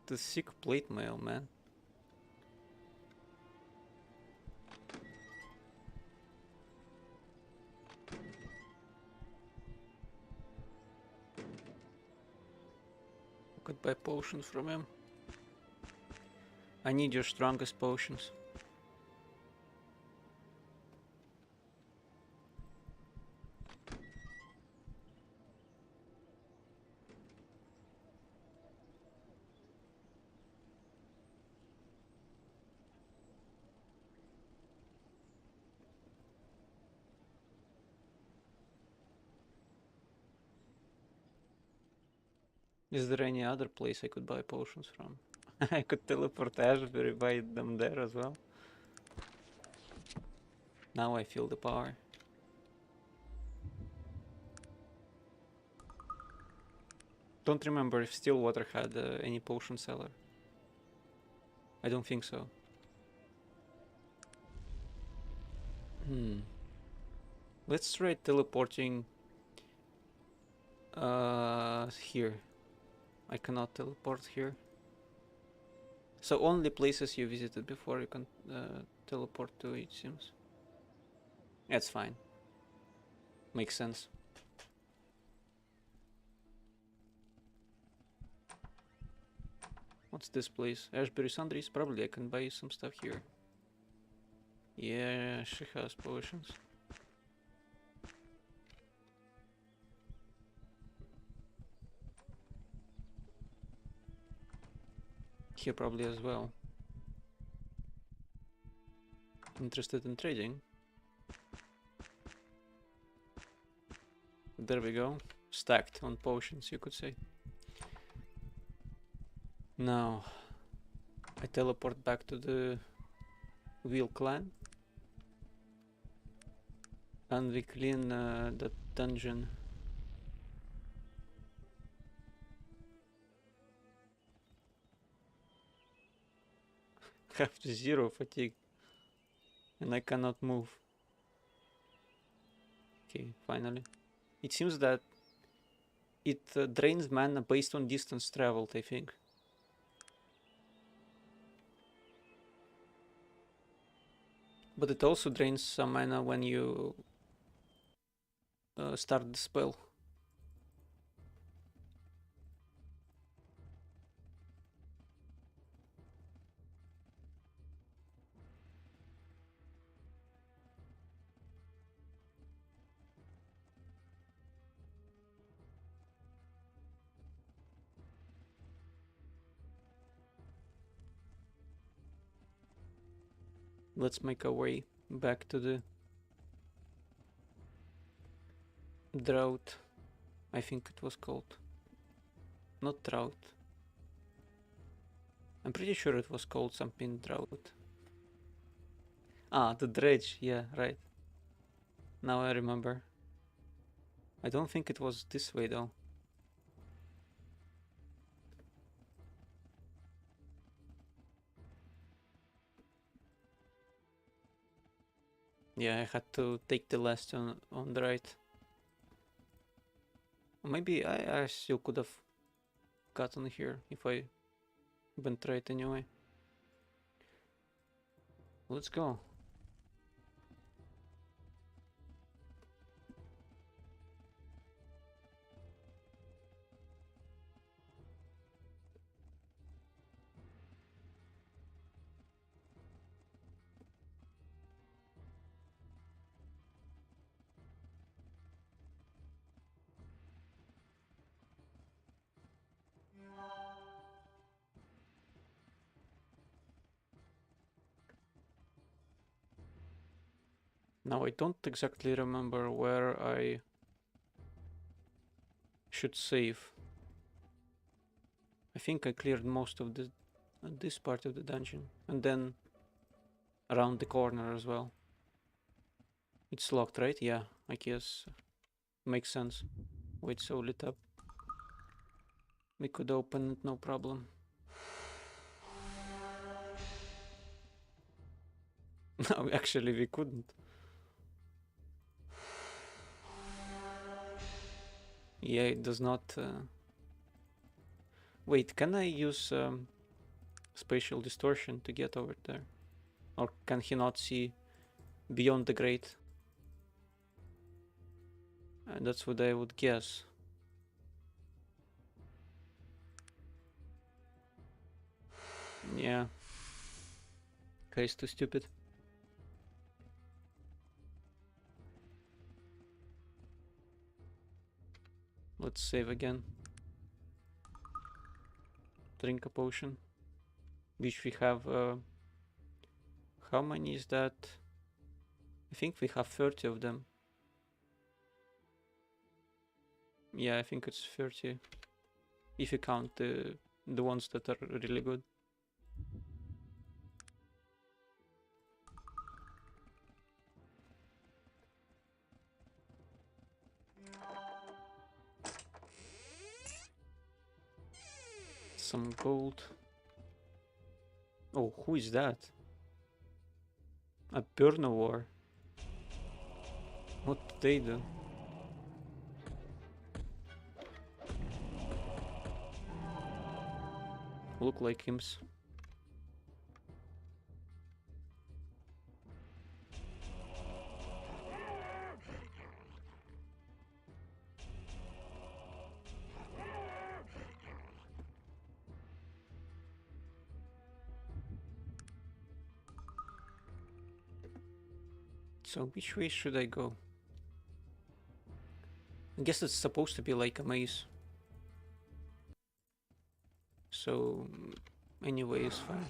The sick plate mail, man. I could buy potions from him. I need your strongest potions. Is there any other place I could buy potions from? I could teleport Ashbury, buy them there as well. Now I feel the power. Don't remember if Stillwater had any potion seller. I don't think so. Let's try teleporting here. I cannot teleport here. So only places you visited before you can teleport to, it seems. That's fine. Makes sense. What's this place? Ashbury Sundries? Probably I can buy some stuff here. Yeah, she has potions. Here probably as well. Interested in trading? There we go. Stacked on potions, you could say. Now, I teleport back to the Wheel Clan. And we clean the dungeon. Have 0 fatigue. And I cannot move. Okay, finally. It seems that it drains mana based on distance traveled, I think. But it also drains some mana when you start the spell. Let's make our way back to the drought. I think it was called. Not drought. I'm pretty sure it was called something drought. Ah, the dredge. Yeah, right. Now I remember. I don't think it was this way though. Yeah, I had to take the last on the right. Maybe I still could have gotten here if I went right anyway. Let's go. Now I don't exactly remember where I should save. I think I cleared most of this part of the dungeon, and then around the corner as well. It's locked, right? Yeah, I guess makes sense. Wait, so lit up. We could open it, no problem. No, actually we couldn't. Yeah, it does not... Wait, can I use spatial distortion to get over there? Or can he not see beyond the grate? That's what I would guess. Yeah. Guy's too stupid. Let's save again. Drink a potion. Which we have... how many is that? I think we have 30 of them. Yeah, I think it's 30. if you count the ones that are really good. Some gold. Oh, who is that? A Purnowar. What do they do? Look like imps. So which way should I go? I guess it's supposed to be like a maze. So anyway is fine.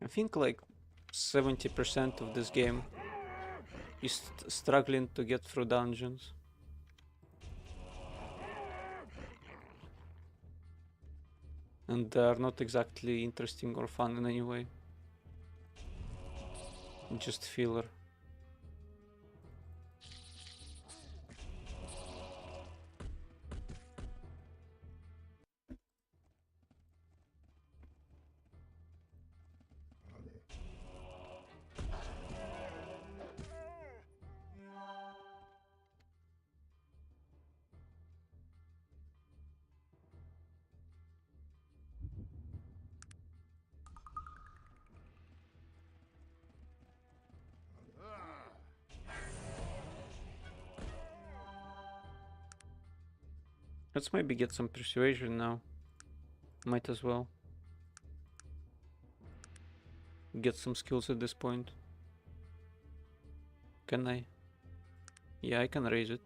I think like 70% of this game is struggling to get through dungeons. And they are not exactly interesting or fun in any way. Just filler. Let's maybe get some persuasion now. Might as well. Get some skills at this point. Can I? Yeah, I can raise it.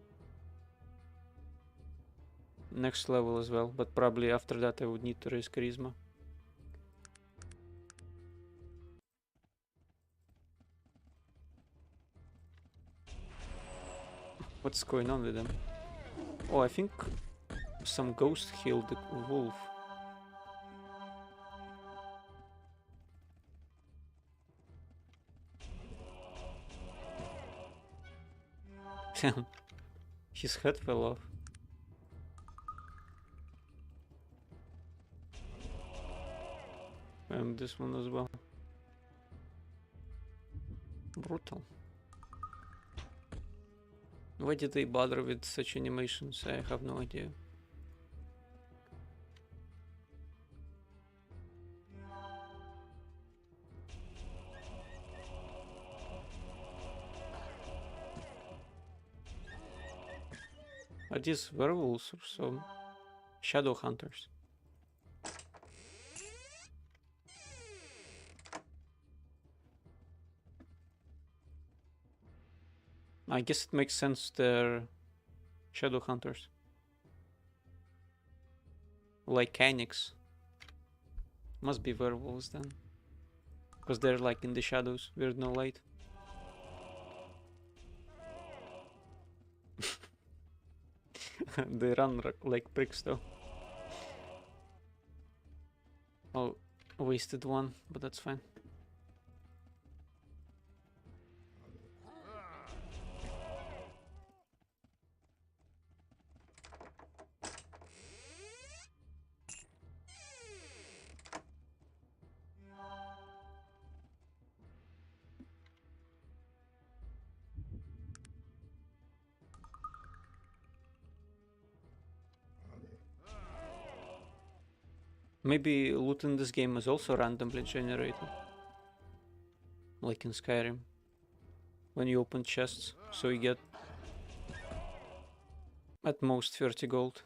Next level as well, but probably after that I would need to raise charisma. What's going on with them? Oh, I think some ghost healed the wolf. His head fell off. And this one as well. Brutal. Why did they bother with such animations? I have no idea. Are these werewolves or some shadow hunters? I guess it makes sense they're shadow hunters. Like Canix. Must be werewolves then. Because they're like in the shadows, there's no light. They run like pricks though. Oh, wasted one, but that's fine. Maybe loot in this game is also randomly generated. Like in Skyrim. When you open chests, so you get at most 30 gold.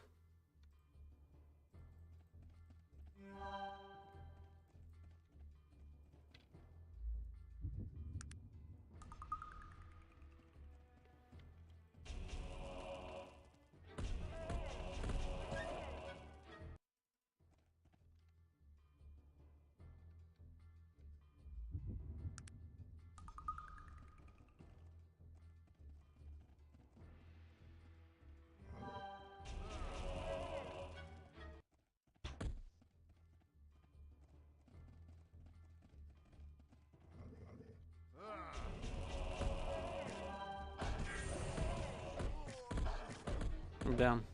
Damn.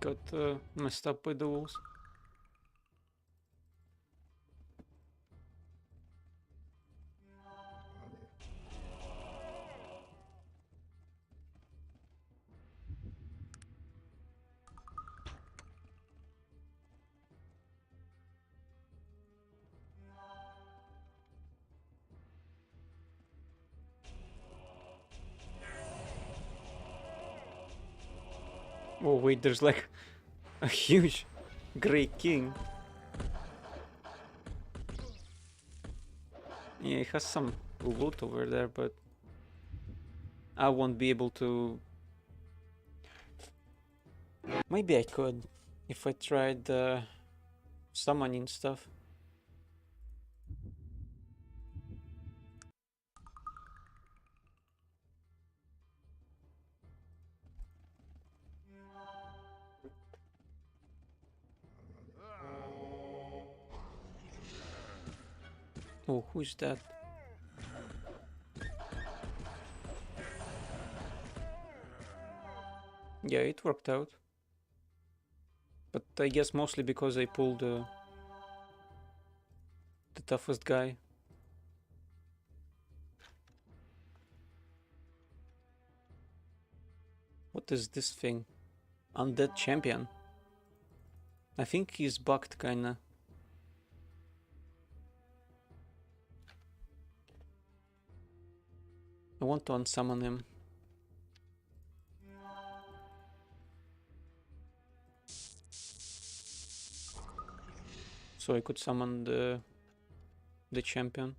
Got messed up by the walls. Oh wait, there's like a huge Grey King. Yeah, he has some loot over there, but I won't be able to... Maybe I could, if I tried summoning stuff. Oh, who's that? Yeah, it worked out. But I guess mostly because I pulled the toughest guy. What is this thing? Undead champion. I think he's bugged kinda. I want to unsummon him. So I could summon the champion.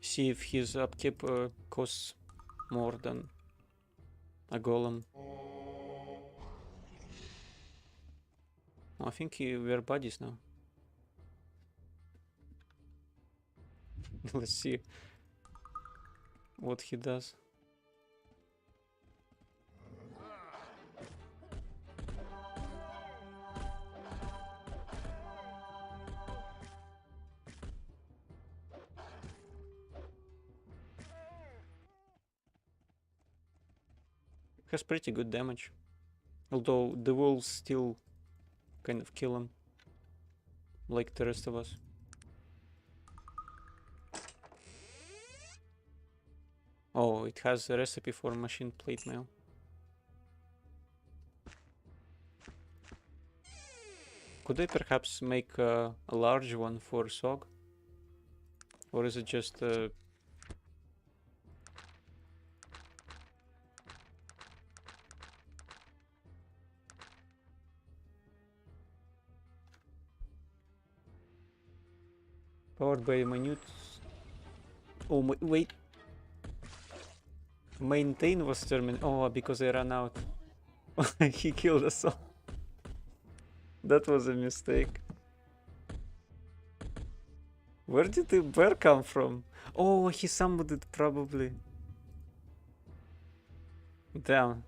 See if his upkeep costs more than a golem. I think we're buddies now. Let's see what he does. Has pretty good damage, although the wolves still kind of kill him, like the rest of us. Oh, it has a recipe for machine plate mail. Could I perhaps make a large one for Sog? Or is it just powered by minute? Oh, wait. Maintain was terminated. Oh, because I ran out. He killed us all. That was a mistake. Where did the bear come from? Oh, he summoned it probably. Damn.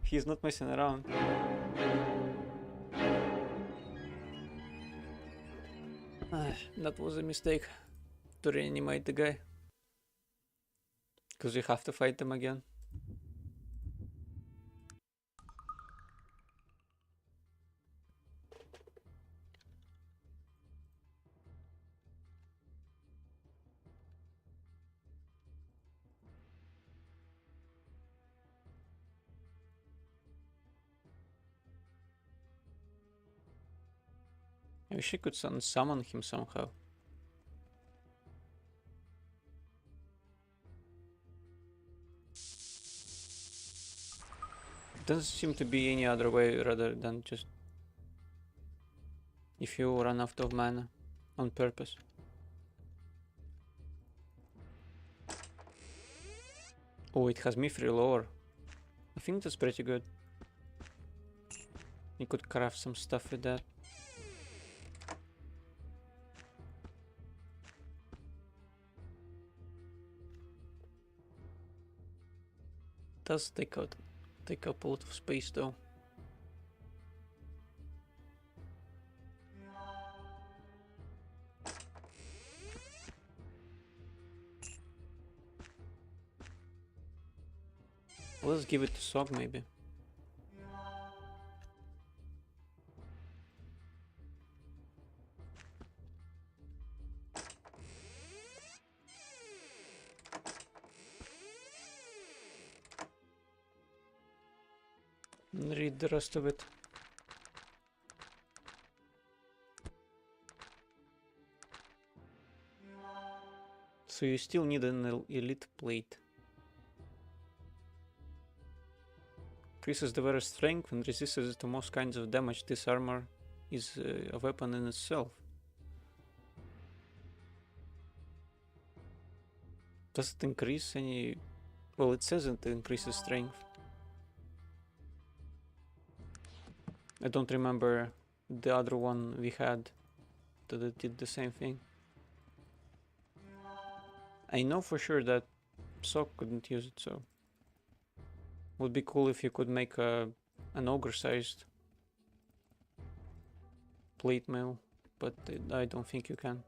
He's not messing around. That was a mistake. To reanimate the guy. Because we have to fight them again. I wish I could summon him somehow. Doesn't seem to be any other way rather than just if you run out of mana on purpose. Oh, it has mithril ore. I think that's pretty good. You could craft some stuff with that. Does take up a lot of space though. Let's give it to Sog maybe. read the rest of it. So you still need an elite plate. Increases the wearer's strength and resists to most kinds of damage. This armor is a weapon in itself. Does it increase any... Well, it says it increases strength. I don't remember the other one we had that it did the same thing. I know for sure that Sok couldn't use it, so... Would be cool if you could make an ogre-sized plate mail, but I don't think you can.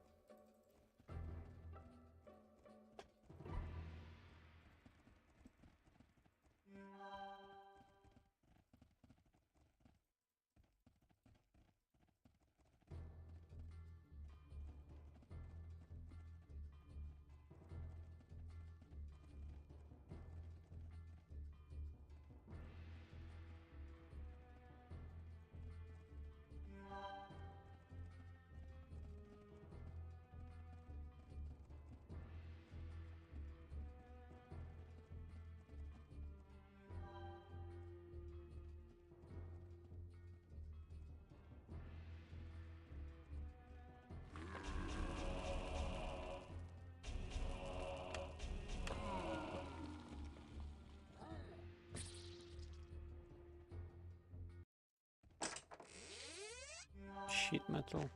Sheet metal.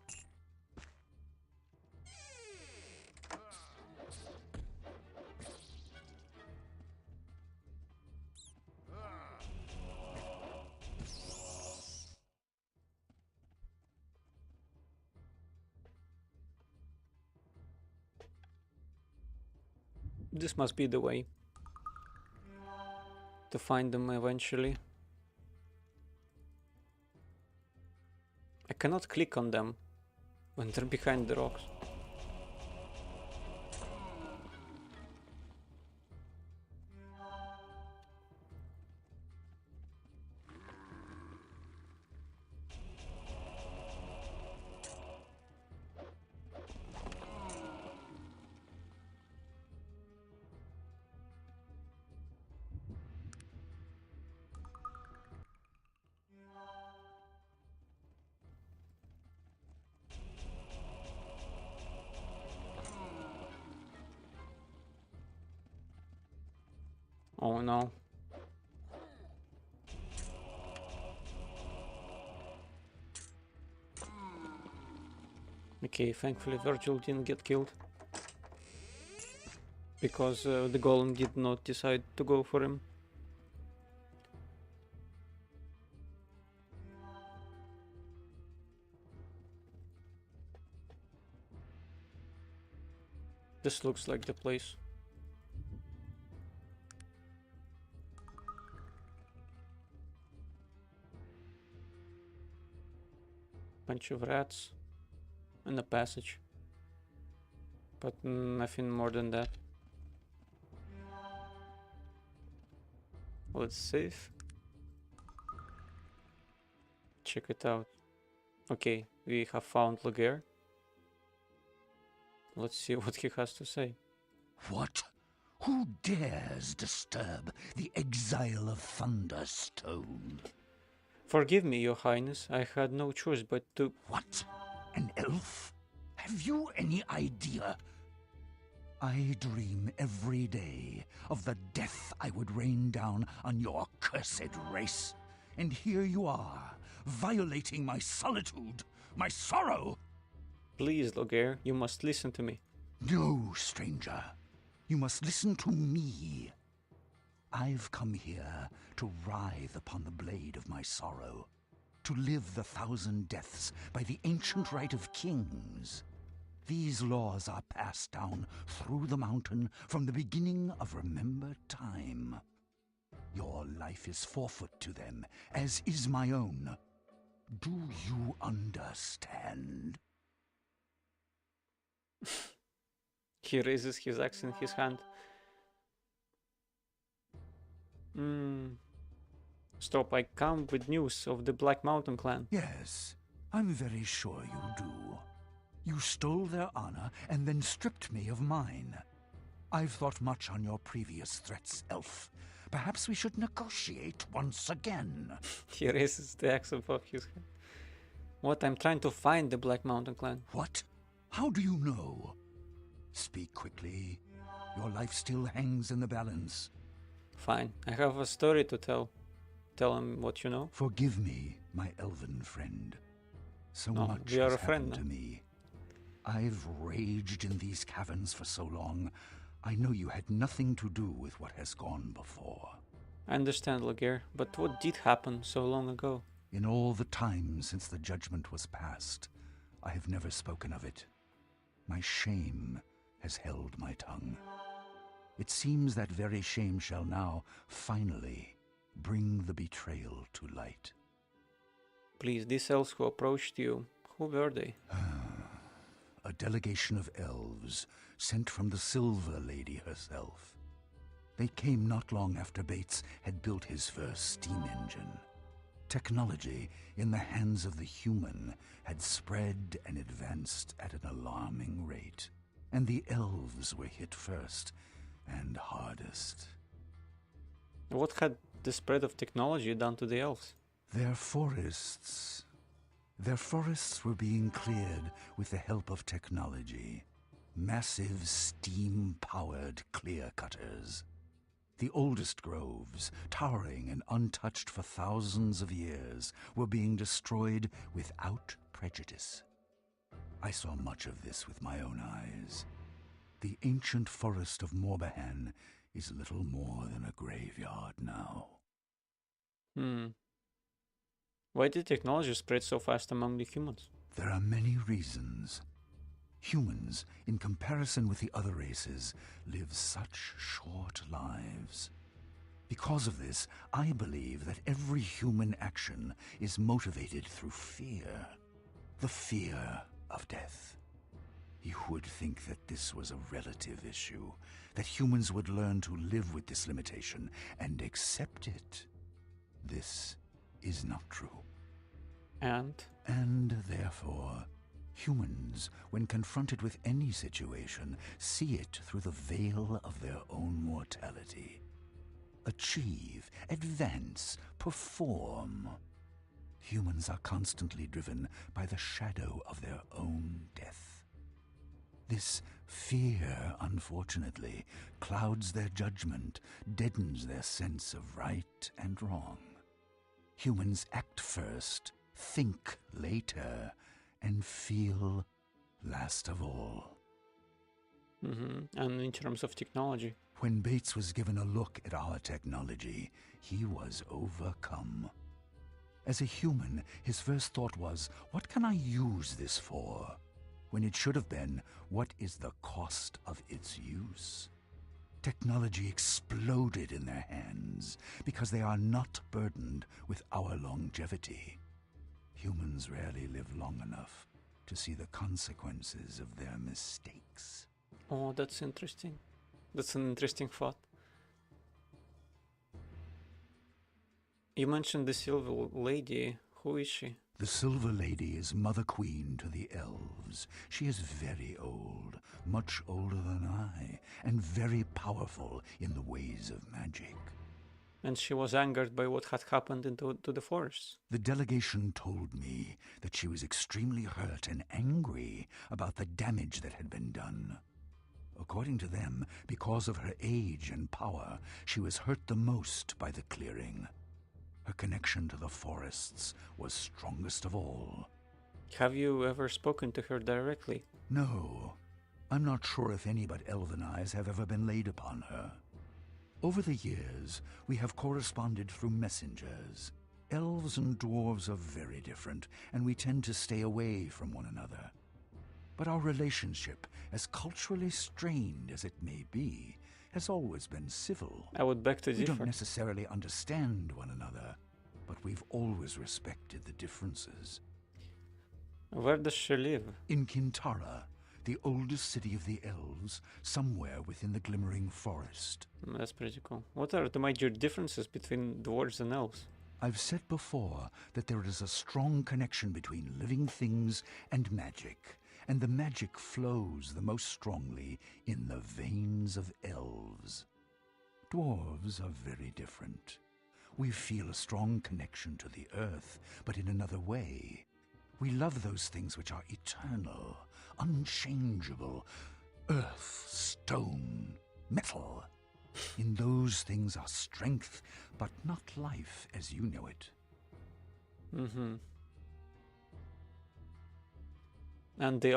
This must be the way to find them eventually. I cannot click on them when they're behind the rocks. Oh no. Okay, thankfully Virgil didn't get killed. Because the golem did not decide to go for him. This looks like the place. Bunch of rats and a passage, but nothing more than that. Let's save. Check it out. Okay, we have found Laguerre. Let's see what he has to say. What? Who dares disturb the exile of Thunderstone? Forgive me, Your Highness. I had no choice but to... What? An elf? Have you any idea? I dream every day of the death I would rain down on your cursed race. And here you are, violating my solitude, my sorrow. Please, Laguerre, you must listen to me. No, stranger. You must listen to me. I've come here to writhe upon the blade of my sorrow, to live the 1,000 deaths by the ancient right of kings. These laws are passed down through the mountain from the beginning of remembered time. Your life is forfeit to them, as is my own. Do you understand? He raises his axe in his hand. Stop, I come with news of the Black Mountain clan. Yes, I'm very sure you do. You stole their honor and then stripped me of mine. I've thought much on your previous threats, Elf. Perhaps we should negotiate once again. He raises the axe above his head. What? I'm trying to find the Black Mountain clan. What? How do you know? Speak quickly. Your life still hangs in the balance. Fine, I have a story to tell. Tell him what you know. Forgive me, my elven friend. So No, much we are has a friend happened now. to me. I've raged in these caverns for so long. I know you had nothing to do with what has gone before. I understand, Laguerre, but what did happen so long ago? In all the time since the judgment was passed, I have never spoken of it. My shame has held my tongue. It seems that very shame shall now, finally, bring the betrayal to light. Please, these elves who approached you, who were they? A delegation of elves sent from the Silver Lady herself. They came not long after Bates had built his first steam engine. Technology in the hands of the human had spread and advanced at an alarming rate, and the elves were hit first and hardest. What had the spread of technology done to the elves? Their forests were being cleared with the help of technology. Massive steam-powered clear-cutters. The oldest groves, towering and untouched for thousands of years, were being destroyed without prejudice. I saw much of this with my own eyes. The ancient forest of Morbahan is little more than a graveyard now. Why did technology spread so fast among the humans? There are many reasons. Humans, in comparison with the other races, live such short lives. Because of this, I believe that every human action is motivated through fear. The fear of death. You would think that this was a relative issue, that humans would learn to live with this limitation and accept it. This is not true. And therefore, humans, when confronted with any situation, see it through the veil of their own mortality. Achieve, advance, perform. Humans are constantly driven by the shadow of their own death. This fear, unfortunately, clouds their judgment, deadens their sense of right and wrong. Humans act first, think later, and feel last of all. And in terms of technology? When Bates was given a look at our technology, he was overcome. As a human, his first thought was, what can I use this for? When it should have been, what is the cost of its use? Technology exploded in their hands because they are not burdened with our longevity. Humans rarely live long enough to see the consequences of their mistakes. Oh, that's interesting. That's an interesting thought. You mentioned the Silver Lady. Who is she? The Silver Lady is Mother Queen to the elves. She is very old, much older than I, and very powerful in the ways of magic. And she was angered by what had happened to the forests. The delegation told me that she was extremely hurt and angry about the damage that had been done. According to them, because of her age and power, she was hurt the most by the clearing. Her connection to the forests was strongest of all. Have you ever spoken to her directly? No, I'm not sure if any but elven eyes have ever been laid upon her. Over the years, we have corresponded through messengers. Elves and dwarves are very different, and we tend to stay away from one another. But our relationship, as culturally strained as it may be, has always been civil. I would beg to We don't differ. necessarily understand one another, but we've always respected the differences. Where does she live? In Kintara, the oldest city of the elves, somewhere within the Glimmering Forest. That's pretty cool. What are the major differences between dwarves and elves? I've said before that there is a strong connection between living things and magic, and the magic flows the most strongly in the veins of elves. Dwarves are very different. We feel a strong connection to the earth, but in another way. We love those things which are eternal, unchangeable. Earth, stone, metal. In those things are strength, but not life as you know it. Mm-hmm. And the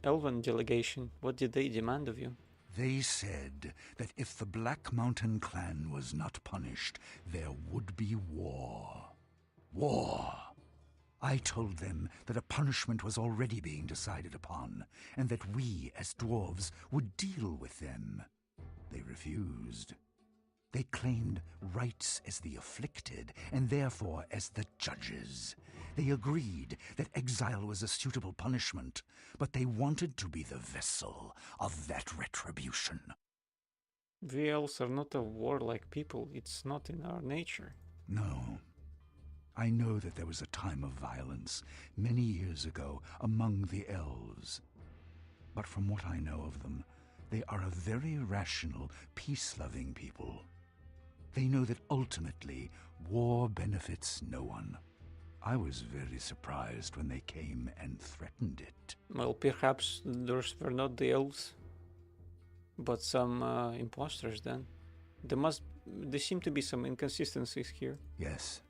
elven delegation, what did they demand of you? They said that if the Black Mountain clan was not punished, there would be war. War! I told them that a punishment was already being decided upon, and that we, as dwarves, would deal with them. They refused. They claimed rights as the afflicted, and therefore as the judges. They agreed that exile was a suitable punishment, but they wanted to be the vessel of that retribution. We elves are not a warlike people. It's not in our nature. No. I know that there was a time of violence many years ago among the elves. But from what I know of them, they are a very rational, peace-loving people. They know that ultimately, war benefits no one. I was very surprised when they came and threatened it. Well, perhaps those were not the elves, but some imposters then. There seem to be some inconsistencies here. Yes.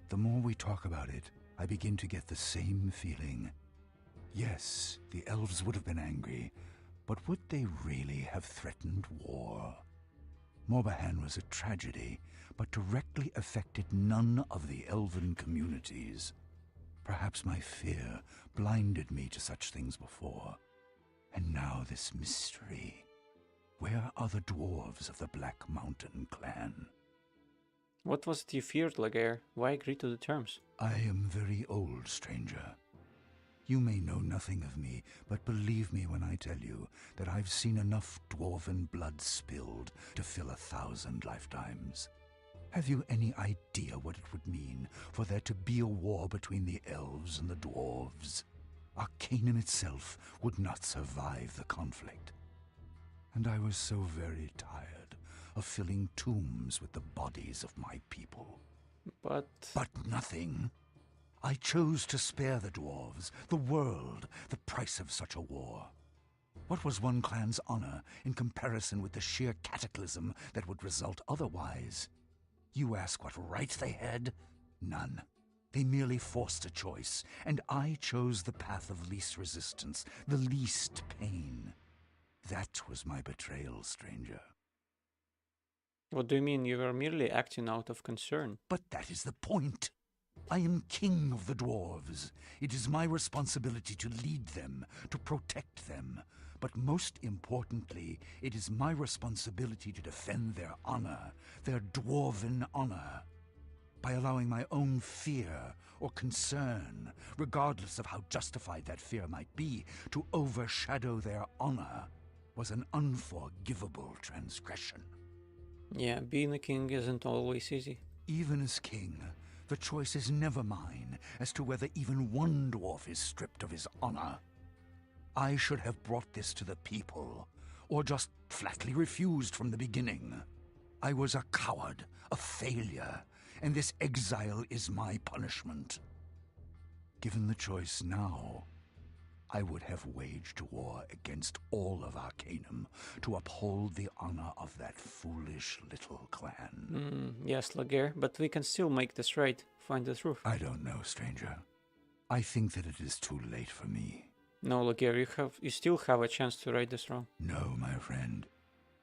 The more we talk about it, I begin to get the same feeling. Yes, the elves would have been angry, but would they really have threatened war? Morbahan was a tragedy, but directly affected none of the elven communities. Perhaps my fear blinded me to such things before. And now this mystery. Where are the dwarves of the Black Mountain clan? What was it you feared, Laguerre? Why agree to the terms? I am very old, stranger. You may know nothing of me, but believe me when I tell you that I've seen enough dwarven blood spilled to fill 1,000 lifetimes. Have you any idea what it would mean for there to be a war between the elves and the dwarves? Arcanum itself would not survive the conflict. And I was so very tired of filling tombs with the bodies of my people. But nothing. I chose to spare the dwarves, the world, the price of such a war. What was one clan's honor in comparison with the sheer cataclysm that would result otherwise? You ask what right they had? None. They merely forced a choice, and I chose the path of least resistance, the least pain. That was my betrayal, stranger. what do you mean? You were merely acting out of concern. But that is the point. I am king of the dwarves. It is my responsibility to lead them, to protect them. But most importantly, it is my responsibility to defend their honor, their dwarven honor. By allowing my own fear or concern, regardless of how justified that fear might be, to overshadow their honor, was an unforgivable transgression. Yeah, being a king isn't always easy. Even as king, the choice is never mine as to whether even one dwarf is stripped of his honor. I should have brought this to the people, or just flatly refused from the beginning. I was a coward, a failure, and this exile is my punishment. Given the choice now, I would have waged war against all of Arcanum to uphold the honor of that foolish little clan. Yes, Laguerre, but we can still make this right. Find the truth. I don't know, stranger. I think that it is too late for me. No, Laguerre, you still have a chance to right this wrong. No, my friend.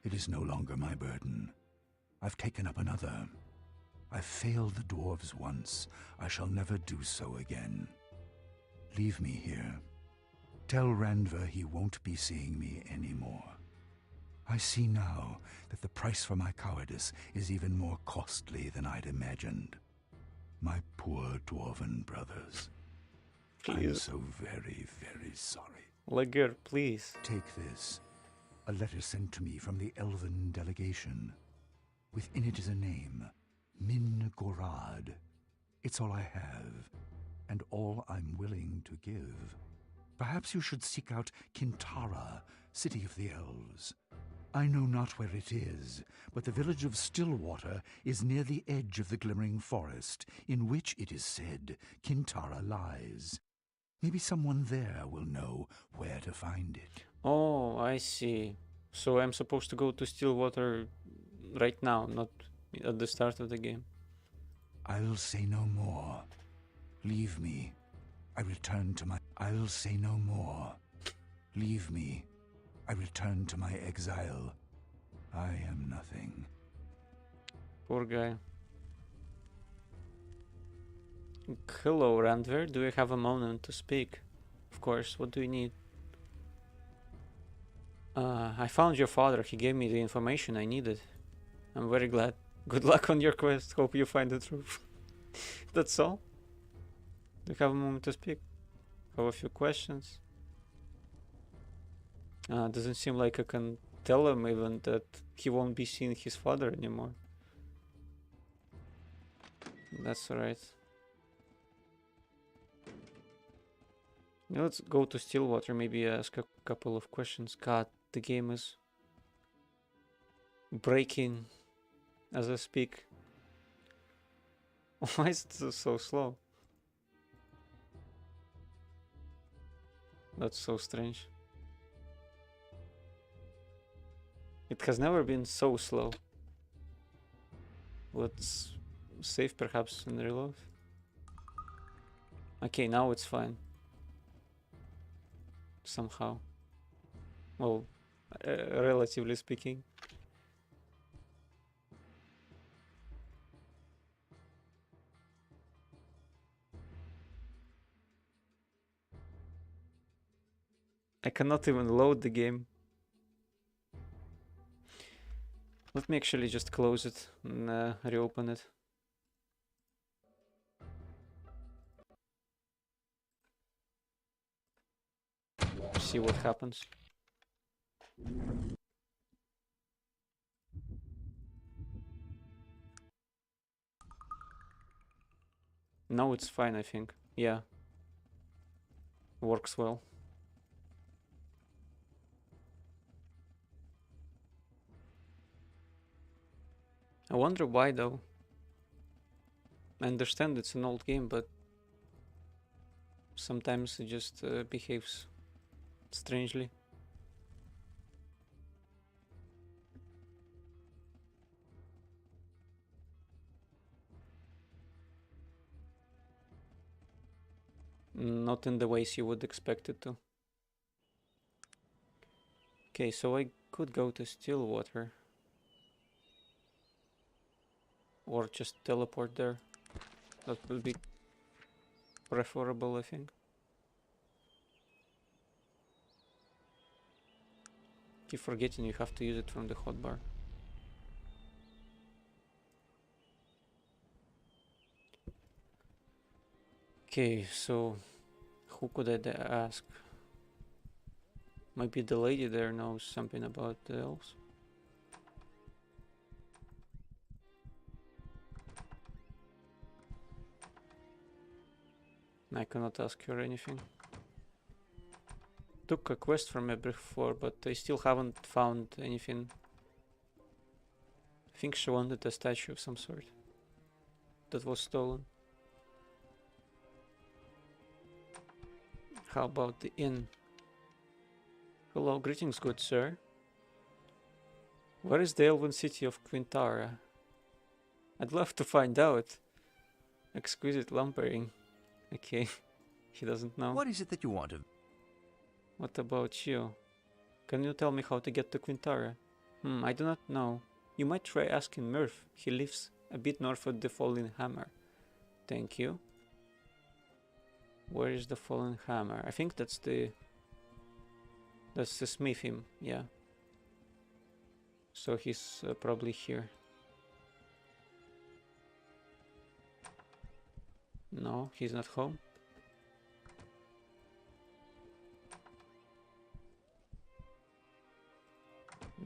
It is no longer my burden. I've taken up another. I failed the dwarves once. I shall never do so again. Leave me here. Tell Randver he won't be seeing me anymore. I see now that the price for my cowardice is even more costly than I'd imagined. My poor dwarven brothers. I'm Please. so very, very sorry. Laguerre, please. Take this. A letter sent to me from the elven delegation. Within it is a name. Min Gorad. It's all I have, and all I'm willing to give. Perhaps you should seek out Kintara, city of the elves. I know not where it is, but the village of Stillwater is near the edge of the glimmering forest, in which, it is said, Kintara lies. Maybe someone there will know where to find it. Oh, I see. So I'm supposed to go to Stillwater right now, not at the start of the game. I'll say no more. Leave me. I return to my... I'll say no more. Leave me. I return to my exile. I am nothing. Poor guy. Hello, Randver. Do you have a moment to speak? Of course. What do you need? I found your father. He gave me the information I needed. I'm very glad. Good luck on your quest. Hope you find the truth. That's all. Do you have a moment to speak? Have a few questions. Doesn't seem like I can tell him even that he won't be seeing his father anymore. That's alright. Let's go to Stillwater, maybe ask a couple of questions. God, the game is breaking as I speak. Why is it so slow? That's so strange. It has never been so slow. Let's save perhaps and reload. Okay, now it's fine. Somehow. Well, relatively speaking. I cannot even load the game. Let me actually just close it and reopen it. See what happens. Now it's fine, I think. Yeah. Works well. I wonder why though. I understand it's an old game, but sometimes it just behaves strangely. Not in the ways you would expect it to. Okay, so I could go to Stillwater. Or just teleport there. That will be preferable, I think. Keep forgetting you have to use it from the hotbar. Okay, so who could I ask? Maybe the lady there knows something about the elves. I cannot ask her anything. Took a quest from her before, but I still haven't found anything. I think she wanted a statue of some sort that was stolen. How about the inn? Hello, greetings, good sir. Where is the elven city of Quintara? I'd love to find out. Exquisite lumbering. Okay, he doesn't know. What is it that you want of? What about you? Can you tell me how to get to Quintara? I do not know. You might try asking Murph. He lives a bit north of the Falling Hammer. Thank you. Where is the Fallen Hammer? I think that's the smithing, yeah. So he's probably here. No, he's not home.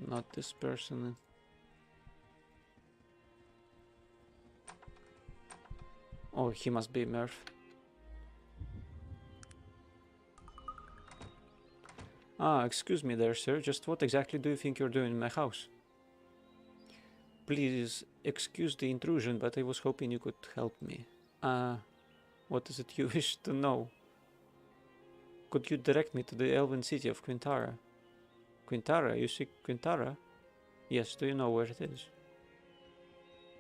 Not this person. Oh, Or he must be Murph. Ah, excuse me there, sir. Just what exactly do you think you're doing in my house? Please excuse the intrusion, but I was hoping you could help me. What is it you wish to know? Could you direct me to the elven city of Quintara? Quintara? You see Quintara? Yes, do you know where it is?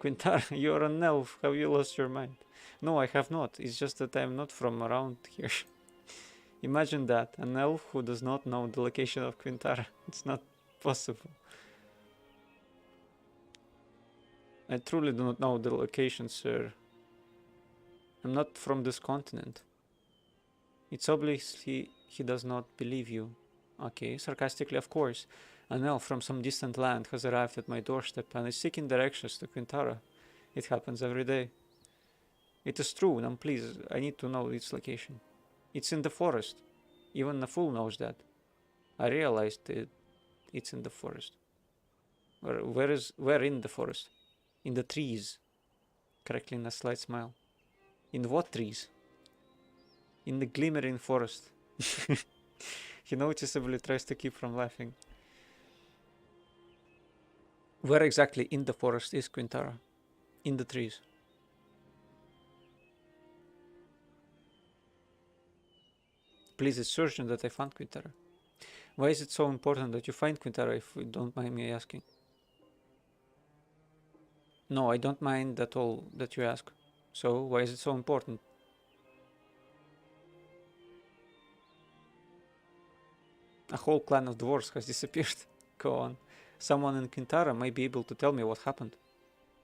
Quintara, you're an elf. Have you lost your mind? No, I have not. It's just that I'm not from around here. Imagine that, an elf who does not know the location of Quintara. It's not possible. I truly do not know the location, sir. I'm not from this continent. It's obviously he does not believe you. Okay, sarcastically, of course. An elf from some distant land has arrived at my doorstep and is seeking directions to Quintara. It happens every day. It is true, and please, I need to know its location. It's in the forest. Even a fool knows that. I realized it's in the forest. Where in the forest? In the trees. Crackling a slight smile. In what trees? In the glimmering forest. He noticeably tries to keep from laughing. Where exactly in the forest is Quintara? In the trees. Please, it's urgent that I find Quintara. Why is it so important that you find Quintara, if you don't mind me asking? No, I don't mind at all that you ask. So, why is it so important? A whole clan of dwarves has disappeared. Go on. Someone in Quintara may be able to tell me what happened.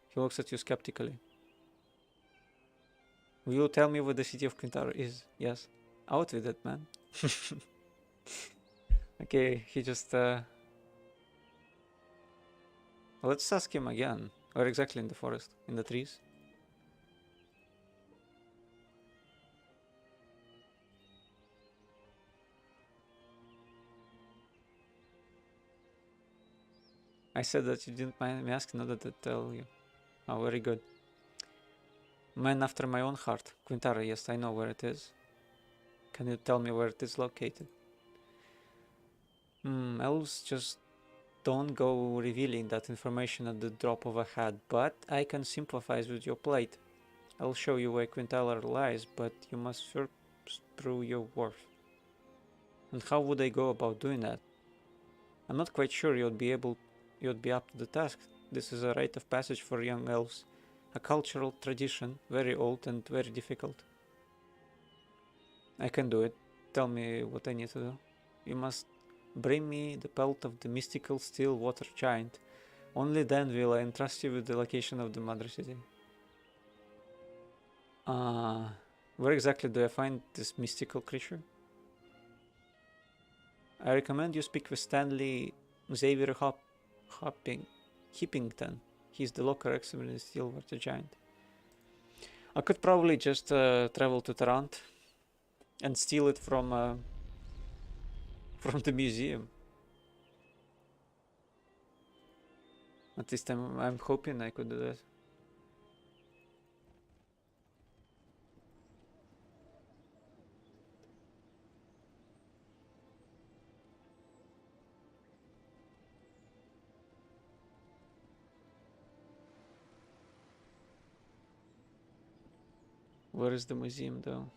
He looks at you skeptically. Will you tell me where the city of Quintara is? Yes. Out with it, man. Okay, he just... Let's ask him again. Where exactly in the forest? In the trees? I said that you didn't mind me asking, not that I tell you. Oh, very good. Man after my own heart. Quintara, yes, I know where it is. Can you tell me where it is located? Elves just don't go revealing that information at the drop of a hat, but I can sympathize with your plight. I'll show you where Quintara lies, but you must first prove your worth. And how would I go about doing that? I'm not quite sure you'd be up to the task. This is a rite of passage for young elves. A cultural tradition, very old and very difficult. I can do it. Tell me what I need to do. You must bring me the pelt of the mystical still water giant. Only then will I entrust you with the location of the mother city. Where exactly do I find this mystical creature? I recommend you speak with Stanley Xavier Hippington. He's the local expert in the Stillwater Giant. I could probably just travel to Tarant and steal it from the museum. At least I'm hoping I could do that. Where is the museum though?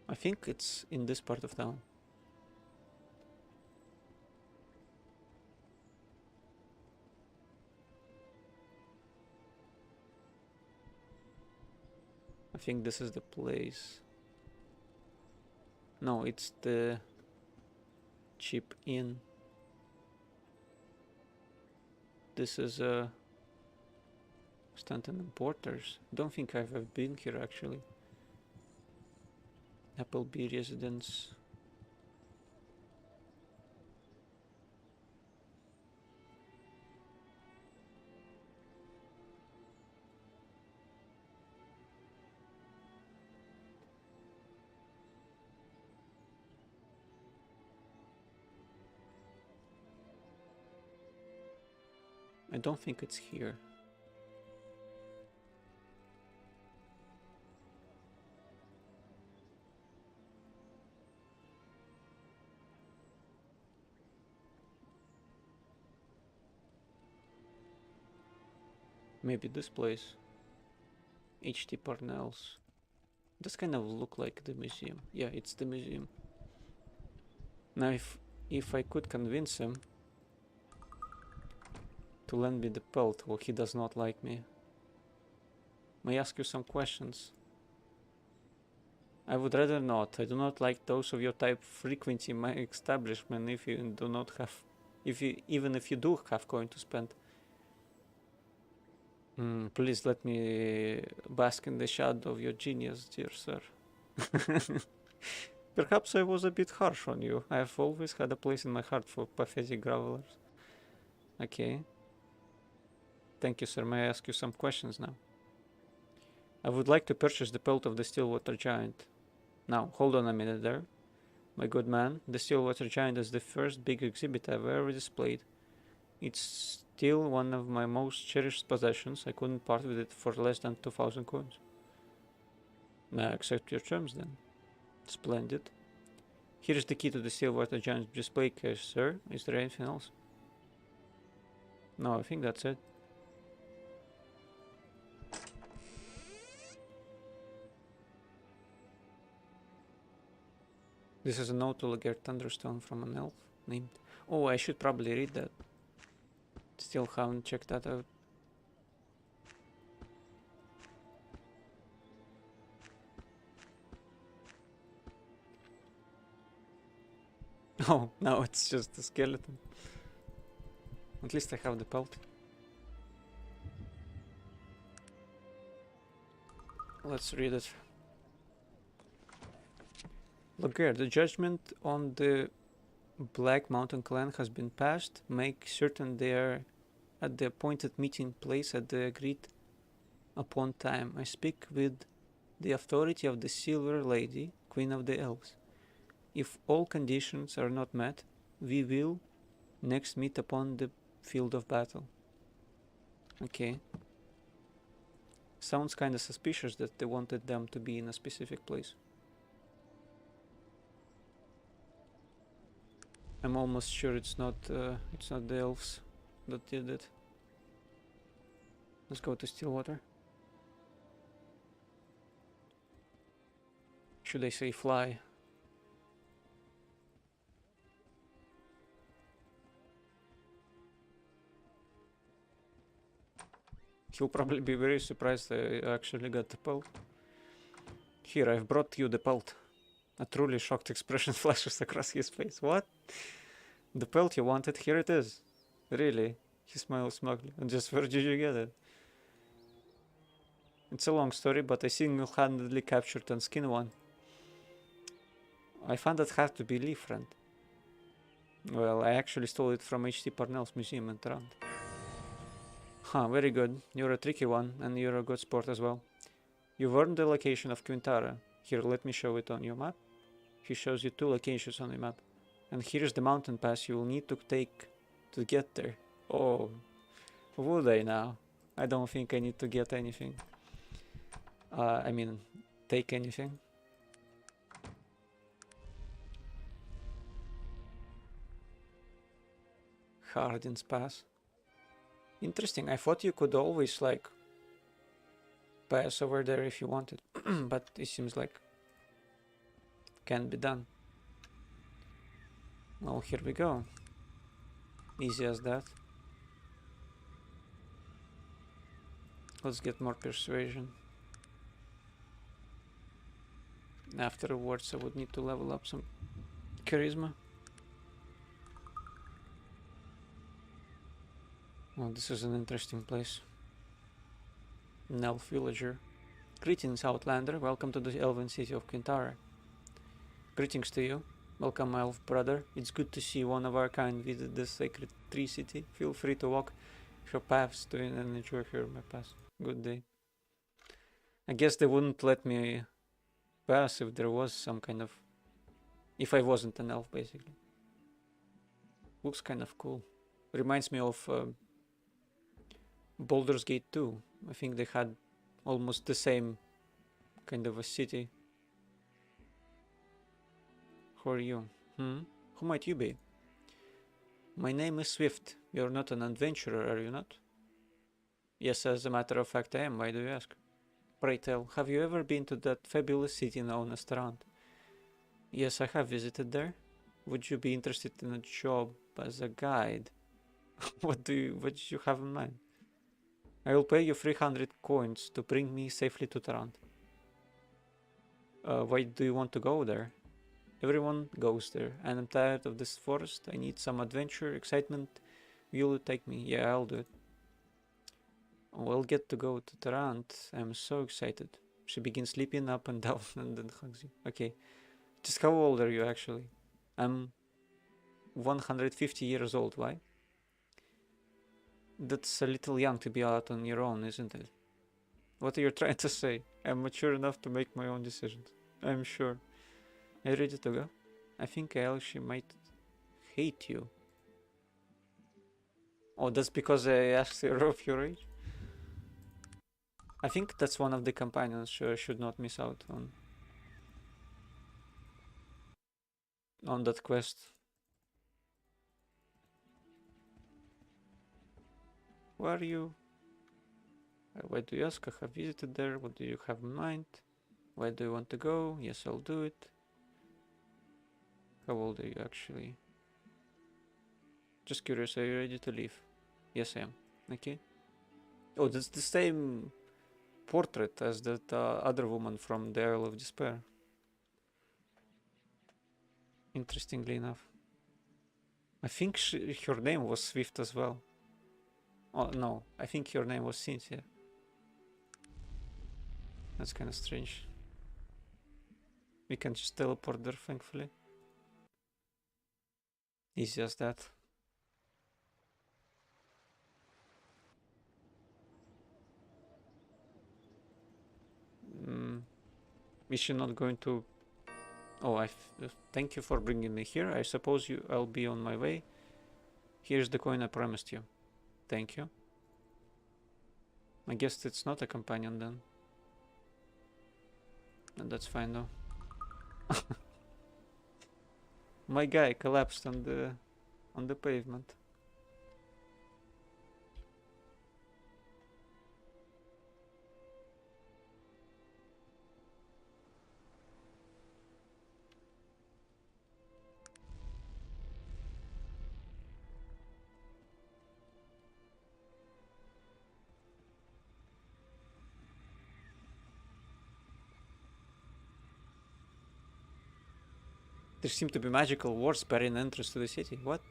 I think it's in this part of town. I think this is the place. No, it's the cheap inn. This is Stanton and Porters. Don't think I've ever been here actually. Appleby residence. I don't think it's here. Maybe this place. H.T. Parnell's. Does kind of look like the museum. Yeah, it's the museum. Now if I could convince him to lend me the pelt, well, he does not like me. May I ask you some questions? I would rather not. I do not like those of your type frequenting my establishment if you do not have, even if you do have coin to spend. Please let me bask in the shadow of your genius, dear sir. Perhaps I was a bit harsh on you. I have always had a place in my heart for pathetic grovelers. Okay. Thank you, sir. May I ask you some questions now? I would like to purchase the pelt of the Stillwater Giant. Now, hold on a minute there. My good man, the Stillwater Giant is the first big exhibit I've ever displayed. It's still one of my most cherished possessions. I couldn't part with it for less than 2,000 coins. May I accept your terms then? Splendid. Here's the key to the Stillwater Giant's display case, sir. Is there anything else? No, I think that's it. This is a note to Lagarde Thunderstone from an elf named... Oh, I should probably read that. Still haven't checked that out. Oh, now it's just a skeleton. At least I have the pelt. Let's read it. Lagarde, the judgment on the Black Mountain clan has been passed. Make certain they are at the appointed meeting place at the agreed upon time. I speak with the authority of the Silver Lady, Queen of the Elves. If all conditions are not met, we will next meet upon the field of battle. Okay. Sounds kinda suspicious that they wanted them to be in a specific place. I'm almost sure it's not the elves that did it. Let's go to Stillwater. Should I say fly? He'll probably be very surprised I actually got the pelt. Here, I've brought you the pelt. A truly shocked expression flashes across his face. What? The pelt you wanted? Here it is. Really? He smiles smugly. And just where did you get it? It's a long story, but I single-handedly captured and skinned one. I found that hard to believe, friend. Well, I actually stole it from H.T. Parnell's museum in Toronto. Huh, very good. You're a tricky one, and you're a good sport as well. You've earned the location of Quintara. Here, let me show it on your map. He shows you 2 locations on the map. And here's the mountain pass you will need to take to get there. Oh, would I now? I don't think I need to get anything. I mean, take anything. Hardin's Pass. Interesting, I thought you could always, like, pass over there if you wanted. But it seems like can't be done. Well, here we go. Easy as that. Let's get more persuasion. Afterwards, I would need to level up some charisma. Well, this is an interesting place. An elf villager. Greetings, Outlander. Welcome to the elven city of Quintara. Greetings to you. Welcome, my elf brother. It's good to see one of our kind visit the sacred tree city. Feel free to walk your paths to and enjoy here my pass. Good day. I guess they wouldn't let me pass if there was some kind of... if I wasn't an elf, basically. Looks kind of cool. Reminds me of Baldur's Gate 2. I think they had almost the same kind of a city. Who are you? Who might you be? My name is Swift. You're not an adventurer, are you not? Yes, as a matter of fact I am. Why do you ask? Pray tell, have you ever been to that fabulous city known as Tarant? Yes, I have visited there. Would you be interested in a job as a guide? What did you have in mind? I will pay you 300 coins to bring me safely to Tarant. Why do you want to go there? Everyone goes there, and I'm tired of this forest. I need some adventure, excitement. Will you take me? Yeah, I'll do it. We'll get to go to Tarant. I'm so excited. She begins sleeping up and down and then hugs you. Okay. Just how old are you actually? I'm 150 years old. Why? That's a little young to be out on your own, isn't it? What are you trying to say? I'm mature enough to make my own decisions. I'm sure. Are you ready to go? I think she might hate you. Oh, that's because I asked her of your age? I think that's one of the companions she should not miss out on that quest. Where are you? Why do you ask? I have visited there. What do you have in mind? Where do you want to go? Yes, I'll do it. How old are you actually? Just curious, are you ready to leave? Yes, I am. Okay. Oh, that's the same portrait as that other woman from the Isle of Despair. Interestingly enough. I think her name was Swift as well. Oh, no. I think her name was Cynthia. That's kind of strange. We can just teleport there, thankfully. Easy as that. Is she not going to... Oh, thank you for bringing me here. I suppose I'll be on my way. Here's the coin I promised you. Thank you. I guess it's not a companion then. And that's fine though. My guy collapsed on the pavement. There seem to be magical words barring entrance to the city. What?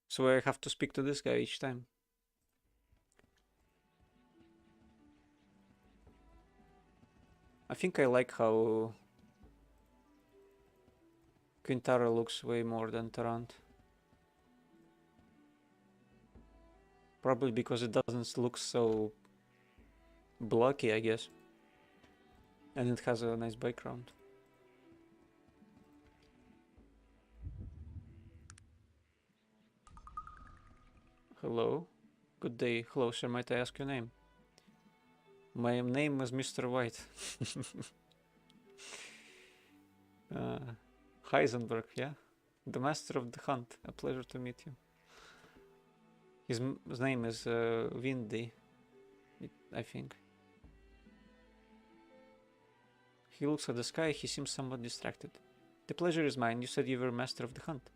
So I have to speak to this guy each time. I think I like how Quintara looks way more than Tarant. Probably because it doesn't look so blocky, I guess. And it has a nice background. Hello. Good day. Hello, sir. Might I ask your name? My name is Mr. White. Heisenberg, yeah? The master of the hunt. A pleasure to meet you. His name is Windy, I think. He looks at the sky. He seems somewhat distracted. The pleasure is mine. You said you were master of the hunt.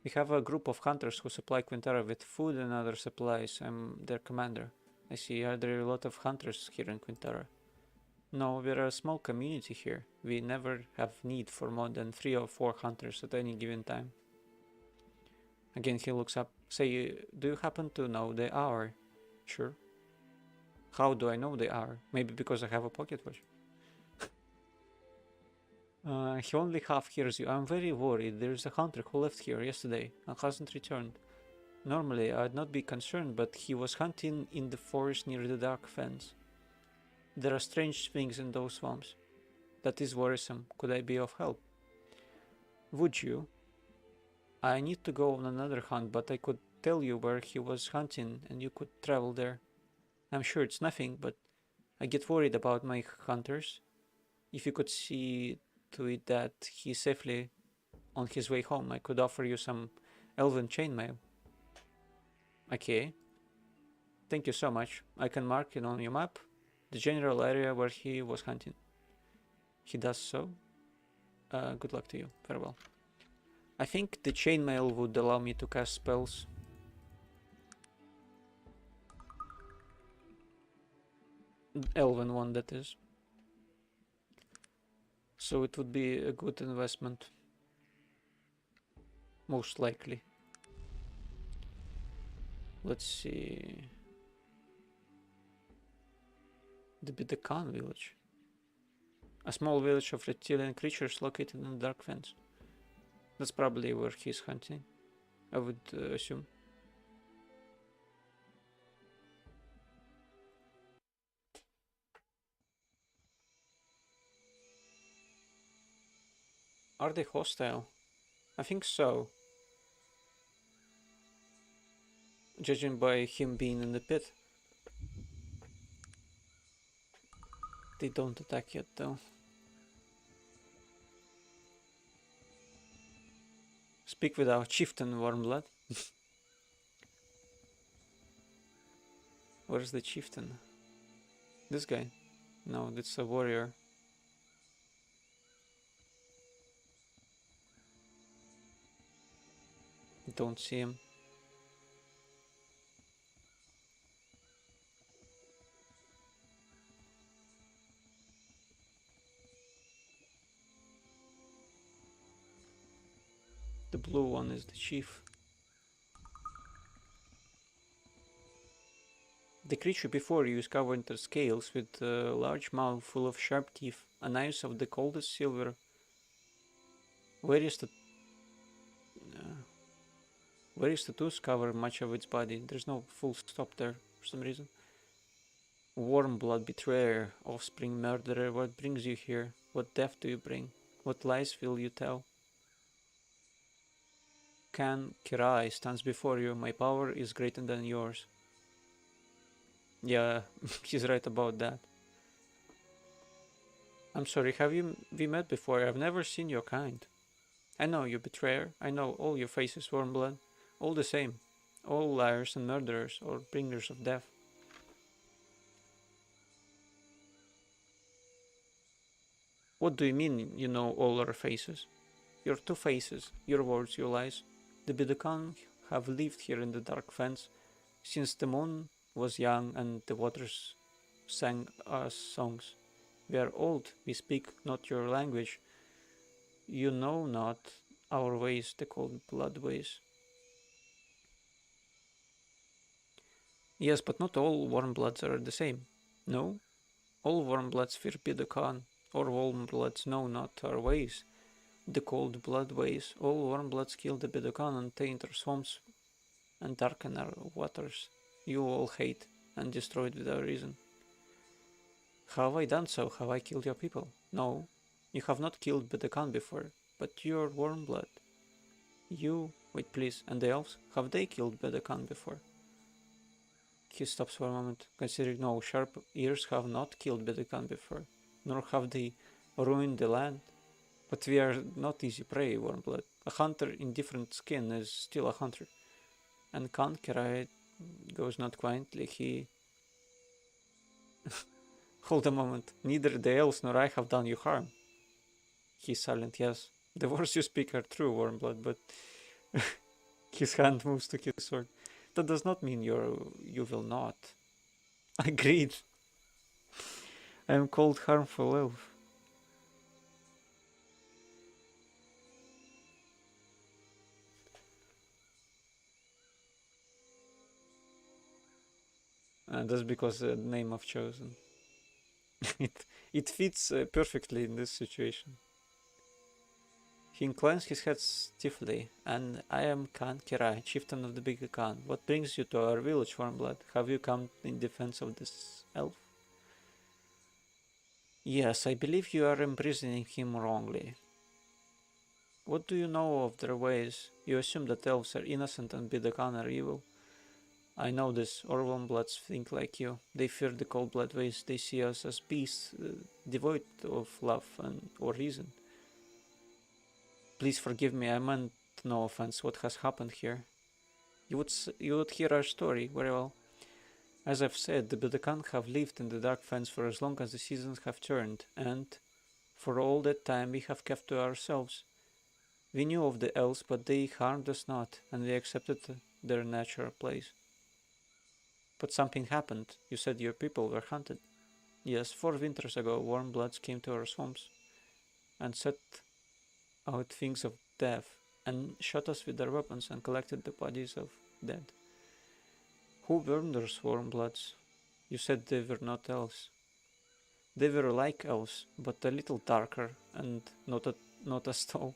We have a group of hunters who supply Quintara with food and other supplies. I'm their commander. I see. Are there a lot of hunters here in Quintara? No, we're a small community here. We never have need for more than 3 or 4 hunters at any given time. Again, he looks up. Say, do you happen to know the hour? Sure. How do I know the hour? Maybe because I have a pocket watch. He only half hears you. I'm very worried. There's a hunter who left here yesterday and hasn't returned. Normally, I'd not be concerned, but he was hunting in the forest near the dark fence. There are strange things in those swamps. That is worrisome. Could I be of help? Would you? I need to go on another hunt, but I could tell you where he was hunting and you could travel there. I'm sure it's nothing, but I get worried about my hunters. If you could see to it that he's safely on his way home, I could offer you some elven chainmail. Okay. Thank you so much. I can mark it on your map, the general area where he was hunting. He does so. Good luck to you. Farewell. I think the chainmail would allow me to cast spells. Elven one, that is. So it would be a good investment. Most likely. Let's see. The Bidakan village. A small village of reptilian creatures located in the Dark Fence. That's probably where he's hunting, I would assume. Are they hostile? I think so. Judging by him being in the pit. They don't attack yet though. Speak with our chieftain, Warmblood. Where's the chieftain? This guy? No, that's a warrior. Don't see him. The blue one is the chief. The creature before you is covered in scales with a large mouth full of sharp teeth, and eyes of the coldest silver. Various tattoos cover much of its body. There's no full stop there for some reason. Warm blood betrayer, offspring murderer, what brings you here? What death do you bring? What lies will you tell? Khan Kirai stands before you. My power is greater than yours. Yeah, he's right about that. I'm sorry, have we met before? I've never seen your kind. I know you betrayer. I know all your faces, Warmblood. All the same. All liars and murderers, or bringers of death. What do you mean, you know all our faces? Your two faces, your words, your lies. The Bidakan have lived here in the Dark Fence since the moon was young and the waters sang us songs. We are old, we speak not your language. You know not our ways, the cold blood ways. Yes, but not all warm bloods are the same. No? All warm bloods fear Bidakan, or warm bloods know not our ways. The cold blood ways. All warm bloods kill the Bidakan and taint our swamps and darken our waters. You all hate and destroyed without reason. Have I done so? Have I killed your people? No, you have not killed Bidakan before, but you are warm blood. You, wait please, and the elves, have they killed Bidakan before? He stops for a moment, considering no, sharp ears have not killed Bidakan before, nor have they ruined the land. But we are not easy prey, Warmblood. A hunter in different skin is still a hunter. And Khan Kirai goes not quietly, he... Hold a moment, neither the elves nor I have done you harm. He's silent, yes. The words you speak are true, Warmblood, but... His hand moves to his sword. That does not mean you will not. Agreed. I am called harmful elf. And that's because the name I've chosen. it fits perfectly in this situation. He inclines his head stiffly, and I am Khan Kirai, chieftain of the Big Khan. What brings you to our village, Warmblood? Have you come in defense of this elf? Yes, I believe you are imprisoning him wrongly. What do you know of their ways? You assume that elves are innocent and Bidakan are evil. I know this, all Warmbloods think like you. They fear the cold blood ways, they see us as beasts, devoid of love or reason. Please forgive me, I meant no offense what has happened here. You would hear our story very well. As I've said, the Budokan have lived in the Dark Fens for as long as the seasons have turned, and for all that time we have kept to ourselves. We knew of the elves, but they harmed us not, and we accepted their natural place. But something happened. You said your people were hunted. Yes, 4 winters ago, warm bloods came to our swamps and set out things of death, and shot us with their weapons and collected the bodies of dead. Who were those warm bloods? You said they were not elves. They were like elves, but a little darker and not as tall.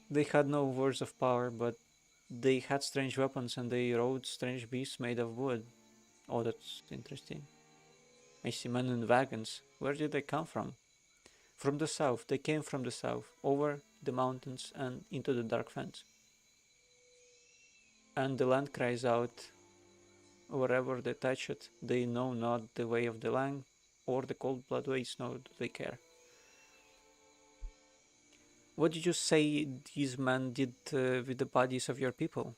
They had no words of power, but they had strange weapons and they rode strange beasts made of wood. Oh, that's interesting. I see men in wagons. Where did they come from? From the south. They came from the south, over the mountains and into the dark fens. And the land cries out, wherever they touch it, they know not the way of the land, or the cold blood ways, nor do they care. What did you say these men did with the bodies of your people?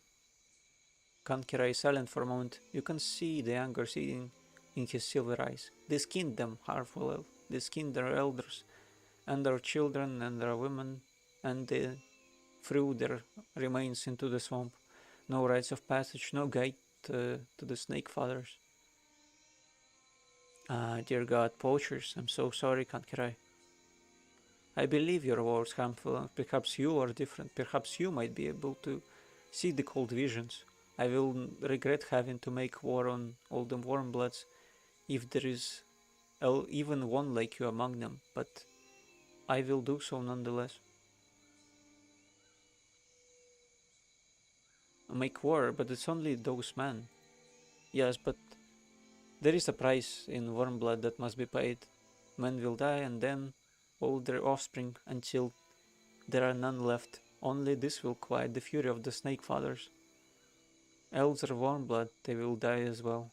Kankira is silent for a moment. You can see the anger sitting in his silver eyes. They skinned them, harmful elf. They skinned their elders, and their children, and their women, and they threw their remains into the swamp. No rites of passage, no guide to the snake fathers. Ah, dear God, poachers, I'm so sorry, Kankirai. I believe your words, harmful. Perhaps you are different. Perhaps you might be able to see the cold visions. I will regret having to make war on all the warm bloods if there is even one like you among them, but I will do so nonetheless. Make war, but it's only those men. Yes, but there is a price in warm blood that must be paid. Men will die and then all their offspring until there are none left. Only this will quiet the fury of the snake fathers. Elves are warm blood, they will die as well.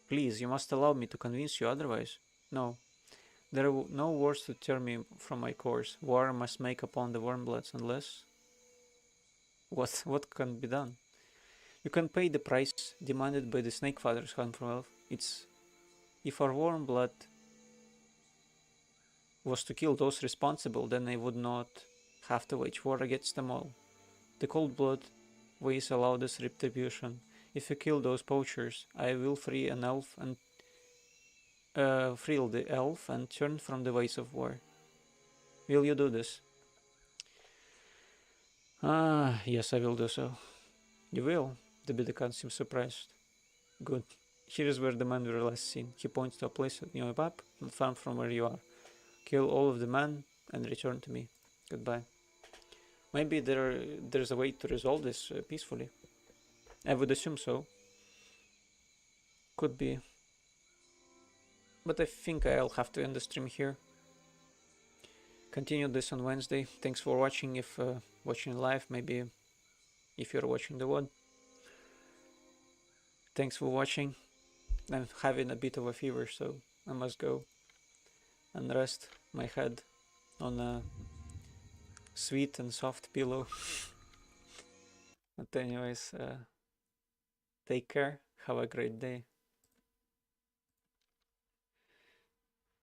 Please, you must allow me to convince you otherwise. No. There are no words to turn me from my course. War must make upon the warm bloods unless... What can be done? You can pay the price demanded by the snake fathers, harmful elf. It's... If our warm blood was to kill those responsible, then I would not have to wage war against them all. The cold blood ways allow this retribution. If you kill those poachers, I will free an elf and free the elf and turn from the ways of war. Will you do this? Ah, yes, I will do so. You will? The Bidakan seems surprised. Good. Here is where the men were last seen. He points to a place near a map, not far from where you are. Kill all of the men and return to me. Goodbye. Maybe there's a way to resolve this peacefully. I would assume so. Could be. But I think I'll have to end the stream here. Continue this on Wednesday. Thanks for watching if watching live, maybe if you're watching the VOD. Thanks for watching. I'm having a bit of a fever, so I must go and rest my head on a sweet and soft pillow. But anyways, take care, have a great day.